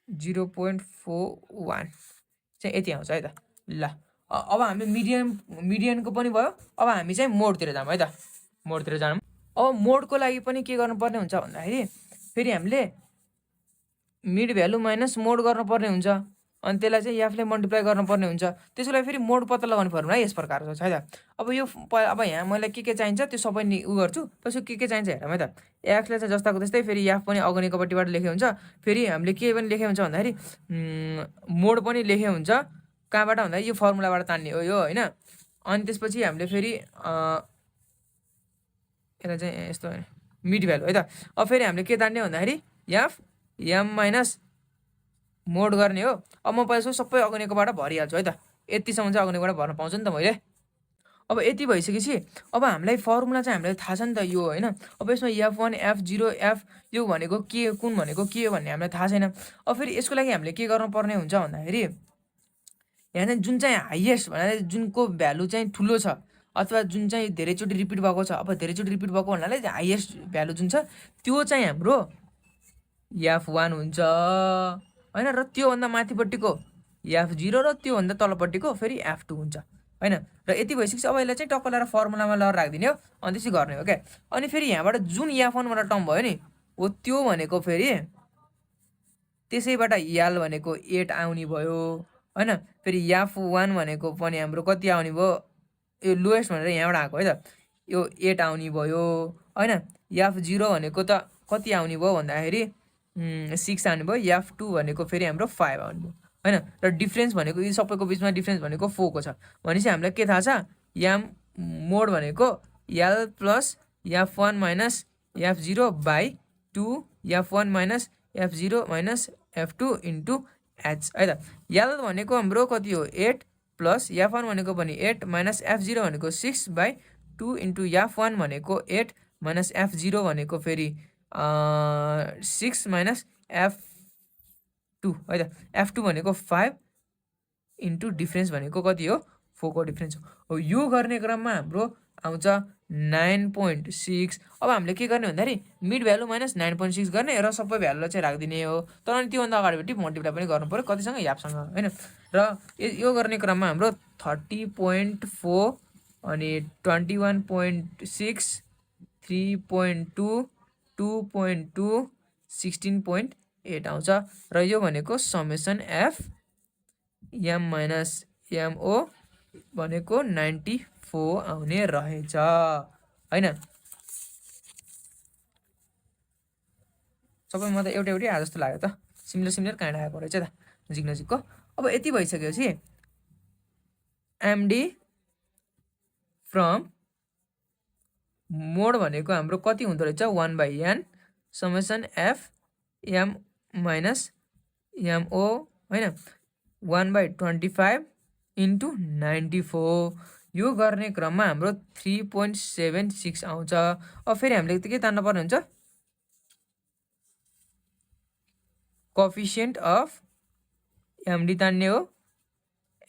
0.41 चाहिँ यति आउँछ है त। ल अब हामीले मिडियनको पनि भयो। अब हामी चाहिँ मोडतिर जाऊँ है त, मोडतिर जाऊँ। अब मोडको लागि पनि के गर्नुपर्ने हुन्छ भन्दाखेरि फेरि हामीले मिड भ्यालु माइनस मोड गर्नुपर्ने हुन्छ, अनि त्यसलाई चाहिँ एफले मल्टिप्लाई गर्नुपर्ने हुन्छ। त्यसको लागि फेरि मोड पत्ता लगाउने फर्मुला यस प्रकारको छ है त। अब यो अब यहाँ मलाई के चाहिन्छ त्यो सबै उ गर्छु, त्यसको के चाहिन्छ हेरौँ है त। एक्सलाई चाहिँ जस्ताको त्यस्तै, फेरि एफ पनि अगाडिकोपट्टिबाट लेखे हुन्छ, फेरि हामीले के पनि लेखे हुन्छ भन्दाखेरि मोड पनि लेखे हुन्छ। कहाँबाट भन्दाखेरि यो फर्मुलाबाट तान्ने हो यो हैन। अनि त्यसपछि हामीले फेरि यसलाई चाहिँ यस्तो हैन मिड भ्यालु है त। अब फेरि हामीले के तान्ने भन्दाखेरि एफ एम माइनस मोड गर्ने हो। अब म पहिला सबै अगाडिकोबाट भरिहाल्छु है त, यतिसम्म चाहिँ अगाडिकोबाट भर्न पाउँछु नि त मैले। अब यति भइसकेपछि अब हामीलाई फर्मुला चाहिँ हामीलाई थाहा छ नि त यो हैन। अब यसमा F1 F0 F यो भनेको के कुन भनेको के हो भन्ने हामीलाई थाहा छैन। अब फेरि यसको लागि हामीले के गर्नुपर्ने हुन्छ भन्दाखेरि यहाँ चाहिँ जुन चाहिँ हाइएस्ट भन्नाले जुनको भ्यालु चाहिँ ठुलो छ अथवा जुन चाहिँ धेरैचोटि रिपिट भएको छ, अब धेरैचोटि रिपिट भएको भन्नाले हाइएस्ट भ्यालु जुन छ त्यो चाहिँ हाम्रो F1 हुन्छ हैन, र त्योभन्दा माथिपट्टिको F0 र त्योभन्दा तलपट्टिको फेरि F2 हुन्छ हैन। र यति भइसकेपछि अब यसलाई चाहिँ टक्क लगाएर फर्मुलामा लगाएर राखिदिने हो, अनि त्यसै गर्ने हो क्या। अनि फेरि यहाँबाट जुन F1 वाला टर्म भयो नि हो त्यो भनेको फेरि त्यसैबाट यल भनेको 8 आउने भयो हैन। फेरि F1 भनेको पनि हाम्रो कति आउने भयो, यो लोएस्ट भनेर यहाँबाट आएको है त, यो 8 आउने भयो हैन। F0 भनेको त कति आउने भयो भन्दाखेरि 6 आउने भयो। F2 भनेको फेरि हाम्रो 5 आउने भयो हैन। र डिफ्रेन्स भनेको यी सबैको बिचमा डिफ्रेन्स भनेको 4 को छ भनेपछि हामीलाई के थाहा छ, एम मोड भनेको L plus F1 minus F0 by 2 F1 minus F0 minus F2 into H है त। एल भनेको हाम्रो कति हो 8 प्लस F1 भनेको पनि 8 माइनस F0 भनेको 6 बाई 2 इन्टु F1 भनेको 8 माइनस F0 भनेको फेरि 6 माइनस F2 है त। F2 भनेको 5 इन्टु डिफ्रेन्स भनेको कति हो 4 को डिफ्रेन्स हो। यो गर्ने क्रममा हाम्रो आउँछ 9.6। अब हामीले के गर्ने भन्दाखेरि मिड भ्यालु माइनस 9.6 गर्ने र सबै भ्यालुलाई चाहिँ राखिदिने हो। तर अनि त्योभन्दा अगाडिपट्टि मल्टिप्लाई पनि गर्नु पऱ्यो कतिसँग यापसँग हैन। र यो गर्ने क्रममा हाम्रो 30.4 अनि 21.6 3.2 2.2 16.8 आउँछ। र यो भनेको summation F M minus MO भनेको 94 आउने रहेछ हैन। सबै म त एउटै आए जस्तो लाग्यो त, सिमिलर काइन्ड आएको रहेछ त नजिकको। अब यति भइसकेपछि एमडी फ्रम मोड भनेको हाम्रो कति हुँदो रहेछ 1/n summation F M minus MO हैन 1/25 इन्टु 94। यो गर्ने क्रममा हाम्रो 3.76 आउँछ। अब फेरि हामीले के तान्नु पर्ने हुन्छ, कोएफिसिएन्ट अफ एमडी तान्ने हो।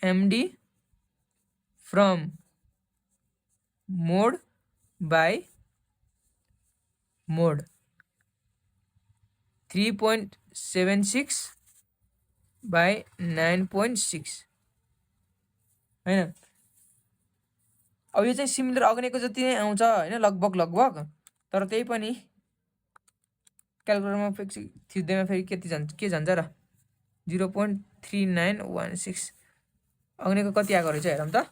MD from mode by mode 3.76 by 9.6 हैन। अब यो चाहिँ सिमिलर अगाडिको जति नै आउँछ हैन लगभग, तर त्यही पनि क्यालकुलेटरमा थिच्दैमा फेरि के जान्छ र 0.3916 अगाडिको कति आएको रहेछ हेरौँ त।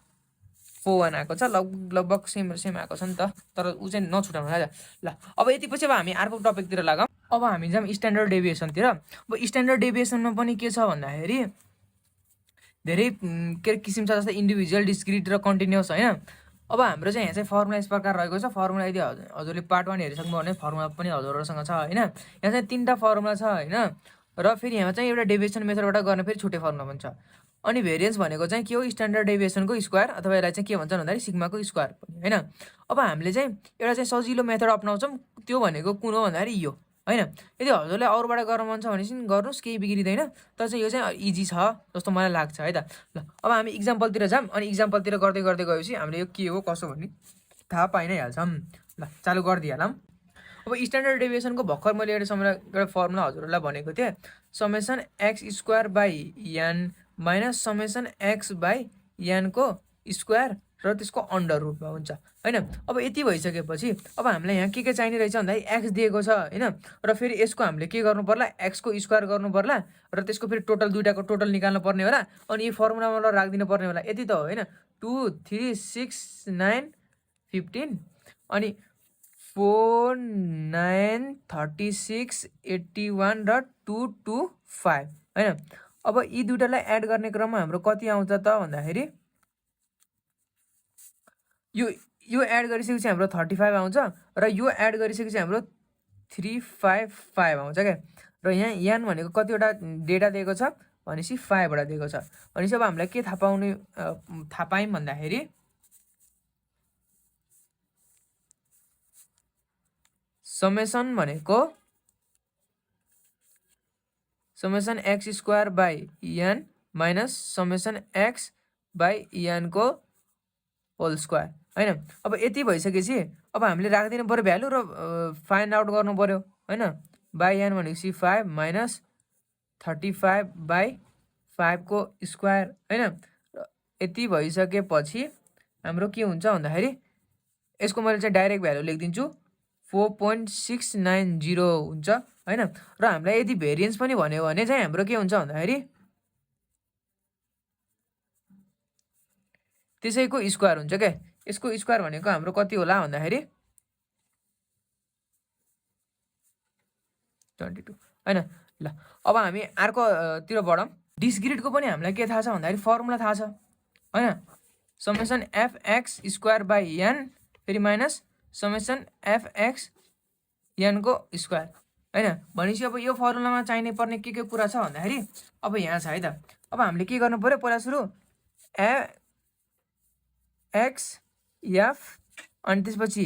4 1 आएको छ, लगभग सेम आएको छ नि त, तर ऊ चाहिँ नछुटाउनु है। ल अब यति पछि अब हामी अर्को टपिकतिर लागौँ। अब हामी जाऊँ स्ट्यान्डर्ड डेभिएसनतिर। अब स्ट्यान्डर्ड डेभिएसनमा पनि के छ भन्दाखेरि धेरै के अरे किसिम छ, जस्तै इन्डिभिजुअल, डिस्क्रिट र कन्टिन्युअस होइन। अब हाम्रो चाहिँ यहाँ चाहिँ फर्मुला यस प्रकार रहेको छ। फर्मुला यदि हजुरले पार्ट 1 हेरिसक्नु भने फर्मुला पनि हजुरहरूसँग छ होइन। यहाँ चाहिँ 3टा फर्मुला छ होइन, र फेरि यहाँ चाहिँ एउटा डेभिएसन मेथडबाट गर्ने फेरि छुट्टै फर्मुला पनि छ। अनि भेरिएन्स भनेको चाहिँ के हो, स्ट्यान्डर्ड डेभिएसनको स्क्वायर, अथवा यसलाई चाहिँ के भन्छन् भन्दाखेरि सिग्माको स्क्वायर पनि होइन। अब हामीले चाहिँ एउटा चाहिँ सजिलो मेथड अप्नाउँछौँ, त्यो भनेको कुन हो भन्दाखेरि यो होइन। यदि हजुरलाई अरूबाट गर्न मन छ भने चाहिँ गर्नुहोस्, केही बिग्रिँदैन, तर चाहिँ यो चाहिँ इजी छ जस्तो मलाई लाग्छ है त। ल अब हामी इक्जाम्पलतिर जाऊँ, अनि इक्जाम्पलतिर गर्दै गर्दै गएपछि हामीले यो के हो कसो भन्ने थाहा पाइ नै हाल्छौँ। ल चालु गरिदिइहालौँ। अब स्ट्यान्डर्ड डेभिएसनको भर्खर मैले एउटा फर्मुला हजुरहरूलाई भनेको थिएँ, summation X square by N minus summation X by एनको स्क्वायर र त्यसको अन्डर रुटमा हुन्छ होइन। अब यति भइसकेपछि अब हामीलाई यहाँ के चाहिने रहेछ भन्दाखेरि एक्स दिएको छ होइन, र फेरि यसको हामीले के गर्नु पर्ला, एक्सको स्क्वायर गर्नु पर्ला, र त्यसको फेरि टोटल दुइटाको टोटल निकाल्नु पर्ने होला, अनि यो फर्मुलामा राखिदिनु पर्ने होला। यति त होइन, 2 3 6 9 15 अनि 4 9 36 81 र 2 2 5 होइन। अब यी दुइटालाई एड गर्ने क्रममा हाम्रो कति आउँछ त भन्दाखेरि यो एड गरिसकेपछि हाम्रो 35 आउँछ, र यो एड गरिसकेपछि हाम्रो 355 आउँछ क्या। र यहाँ एन भनेको कतिवटा डेटा दिएको छ भनेपछि 5 वटा दिएको छ। भनेपछि अब हामीलाई के थाहा पायौँ भन्दाखेरि समेसन भनेको summation X square by N minus summation X by एनको होल स्क्वायर होइन। अब यति भइसकेपछि अब हामीले राखिदिनु पऱ्यो भ्यालु र फाइन्ड आउट गर्नु पऱ्यो होइन। बाई एन भनेपछि 5 माइनस 35 बाई 5 को स्क्वायर होइन। यति भइसकेपछि हाम्रो के हुन्छ भन्दाखेरि यसको मैले चाहिँ डाइरेक्ट भ्यालु लेखिदिन्छु, 4.690 हुन्छ होइन। र हामीलाई यदि भेरिएन्स पनि भन्यो भने चाहिँ हाम्रो के हुन्छ भन्दाखेरि त्यसैको स्क्वायर हुन्छ क्या। यसको स्क्वायर भनेको हाम्रो कति होला भन्दाखेरि 22 होइन। ल अब हामी अर्कोतिर बढौँ। डिस्क्रिटको पनि हामीलाई के थाहा छ भन्दाखेरि फर्मुला थाहा छ होइन, summation FX square by N फेरि माइनस समेसन एफएक्स एनको स्क्वायर होइन। भनेपछि अब यो फर्मुलामा चाहिने पर्ने के कुरा छ भन्दाखेरि अब यहाँ छ है त। अब हामीले के गर्नु पऱ्यो, पहिला सुरु एक्स एफ अनि त्यसपछि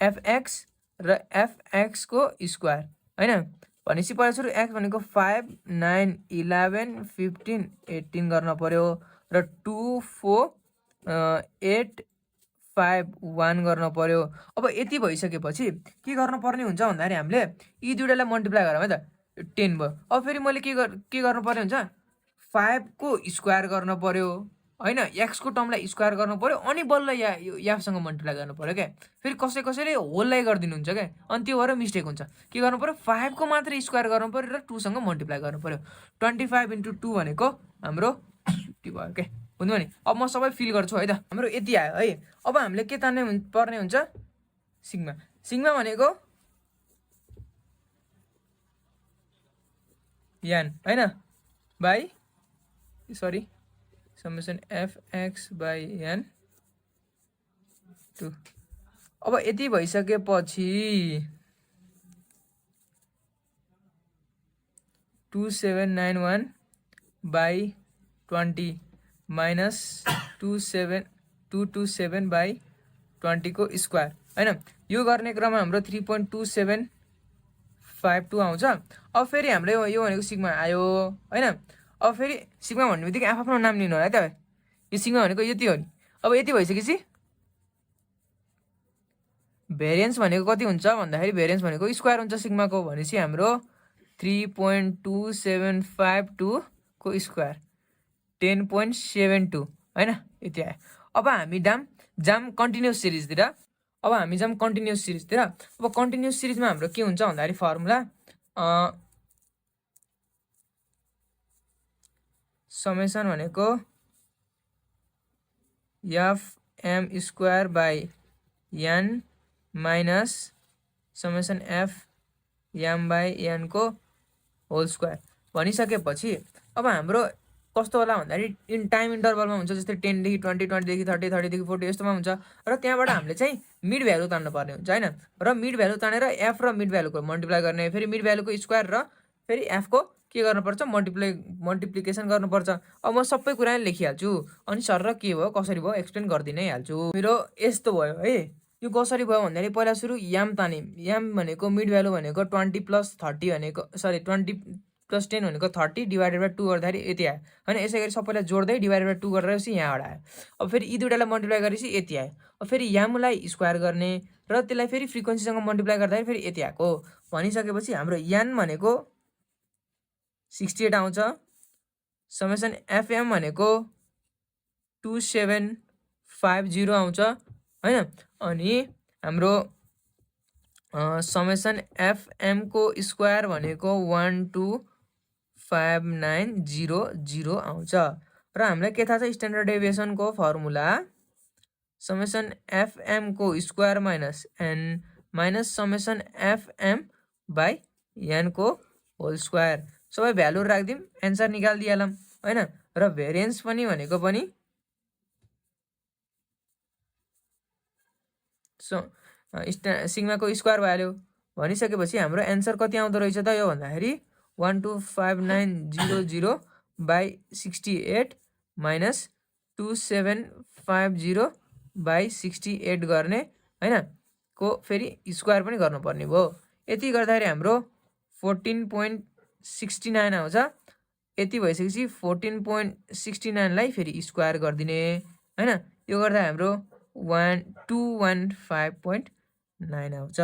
एफएक्स र एफएक्सको स्क्वायर होइन। भनेपछि पहिला सुरु एक्स भनेको 5 9 11 15 18 गर्न पर्यो, र 2 4 8 5 1 गर्न पर्यो। अब यति भइसकेपछि के गर्नुपर्ने हुन्छ भन्दाखेरि हामीले यी दुइटालाई मल्टिप्लाई गरौँ है त, 10 भयो। अब फेरि मैले के गर्नुपर्ने हुन्छ, 5 को स्क्वायर गर्न पर्यो होइन, एक्सको टर्मलाई स्क्वायर गर्नु पर्यो, अनि बल्ल याफसँग मल्टिप्लाई गर्नु पर्यो क्या। फेरि कसैले होललाई गरिदिनुहुन्छ क्या, अनि त्यो भएर मिस्टेक हुन्छ। के गर्नु पर्यो, 5 को मात्रै स्क्वायर गर्नु पर्यो र 2 सँग मल्टिप्लाई गर्नु पर्यो। 25 × 2 भनेको हाम्रो 50 भयो क्या। बुझ्नु नि, अब म सबै फिल गर्छु है त। हाम्रो यति आयो है। अब हामीले के तान्ने पर्ने हुन्छ, सिग्मा। सिग्मा भनेको एन होइन बाई सरी समेसन एफएक्स बाई एन 2। अब यति भइसकेपछि 2791 बाई 20 माइनस 227 बाई 20 को स्क्वायर होइन। यो गर्ने क्रममा हाम्रो 3.2752 आउँछ। अब फेरि हाम्रो यो भनेको सिग्मा आयो होइन। अब फेरि सिग्मा भन्ने बित्तिकै आफ्नो नाम लिनु होला है त। यो सिग्मा भनेको यति हो नि। अब यति भइसकेपछि भेरिएन्स भनेको कति हुन्छ भन्दाखेरि भेरिएन्स भनेको स्क्वायर हुन्छ सिग्माको, भनेपछि हाम्रो 3.2752 को स्क्वायर 10.72 होइन। यति आयो। अब हामी जाम कन्टिन्युस सिरिजतिर। अब कन्टिन्युस सिरिजमा हाम्रो के हुन्छ भन्दाखेरि फर्मुला समेसन भनेको M square by N minus summation F M by एनको होल स्क्वायर भनिसकेपछि अब हाम्रो कस्तो होला भन्दाखेरि इन टाइम इन्टरभलमा हुन्छ, जस्तै 10 देखि 20, 20 देखि 30, 30 देखि 40 यस्तोमा हुन्छ। र त्यहाँबाट हामीले चाहिँ मिड भ्यालु तान्नु पर्ने हुन्छ हैन। र मिड भ्यालु तानेर एफ र मिड भ्यालुको मल्टिप्लाई गर्ने, फेरि मिड भ्यालुको स्क्वायर र फेरि एफको के गर्नुपर्छ मल्टिप्लिकेसन गर्नुपर्छ। अब म सबै कुरा नै लेखिहाल्छु अनि सर र के भयो कसरी भयो एक्सप्लेन गरिदिनै हाल्छु। मेरो यस्तो भयो है, यो कसरी भयो भन्दाखेरि पहिला सुरु याम ताने। याम भनेको मिड भ्यालु भनेको 20 + 30 भनेको 20 + 10 भनेको 30 डिभाइडेड बाई 2 गर्दाखेरि यति आयो हैन। यसै गरी सबैलाई जोड्दै डिभाइडेड बाई 2 गरेपछि यहाँबाट आयो। अब फेरि यी दुईटालाई मल्टिप्लाई गरेपछि यति आयो। अब फेरि यामलाई स्क्वायर गर्ने र त्यसलाई फेरि फ्रिक्वेन्सीसँग मल्टिप्लाई गर्दाखेरि फेरि यति आएको भनिसकेपछि हाम्रो यान भनेको 68 आउँछ। समेसन एफएम भनेको 2750 आउँछ हैन। अनि हाम्रो समेसन एफएम को स्क्वायर भनेको 12590 आउँछ। र हामीलाई के थाहा छ स्ट्यान्डर्ड डेभिएसनको फर्मुला समेसन एफएम को square minus N minus summation FM by N को होल स्क्वायर। सबै भ्यालु राखिदिउँ एन्सर निकालिदिइहालौँ हैन। र भेरिएन्स पनि भनेको पनि सिग्माको स्क्वायर भ्याल्यु भनिसकेपछि हाम्रो एन्सर कति आउँदो रहेछ त यो भन्दाखेरि 12590 बाई 68 माइनस 2750 बाई 68 गर्ने हैन को फेरि स्क्वायर पनि गर्नुपर्ने भयो। यति गर्दाखेरि हाम्रो 14.69 आउँछ। यति भइसकेपछि 14.69 लाई फेरि स्क्वायर गरिदिने हैन। यो गर्दा हाम्रो 1215.9 आउँछ।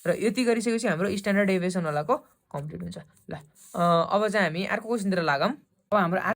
र यति गरिसकेपछि हाम्रो स्ट्यान्डर्ड डेभिएसन वालाको कम्प्लिट हुन्छ। ल अब चाहिँ हामी अर्को क्वेसनतिर लागौँ। अब हाम्रो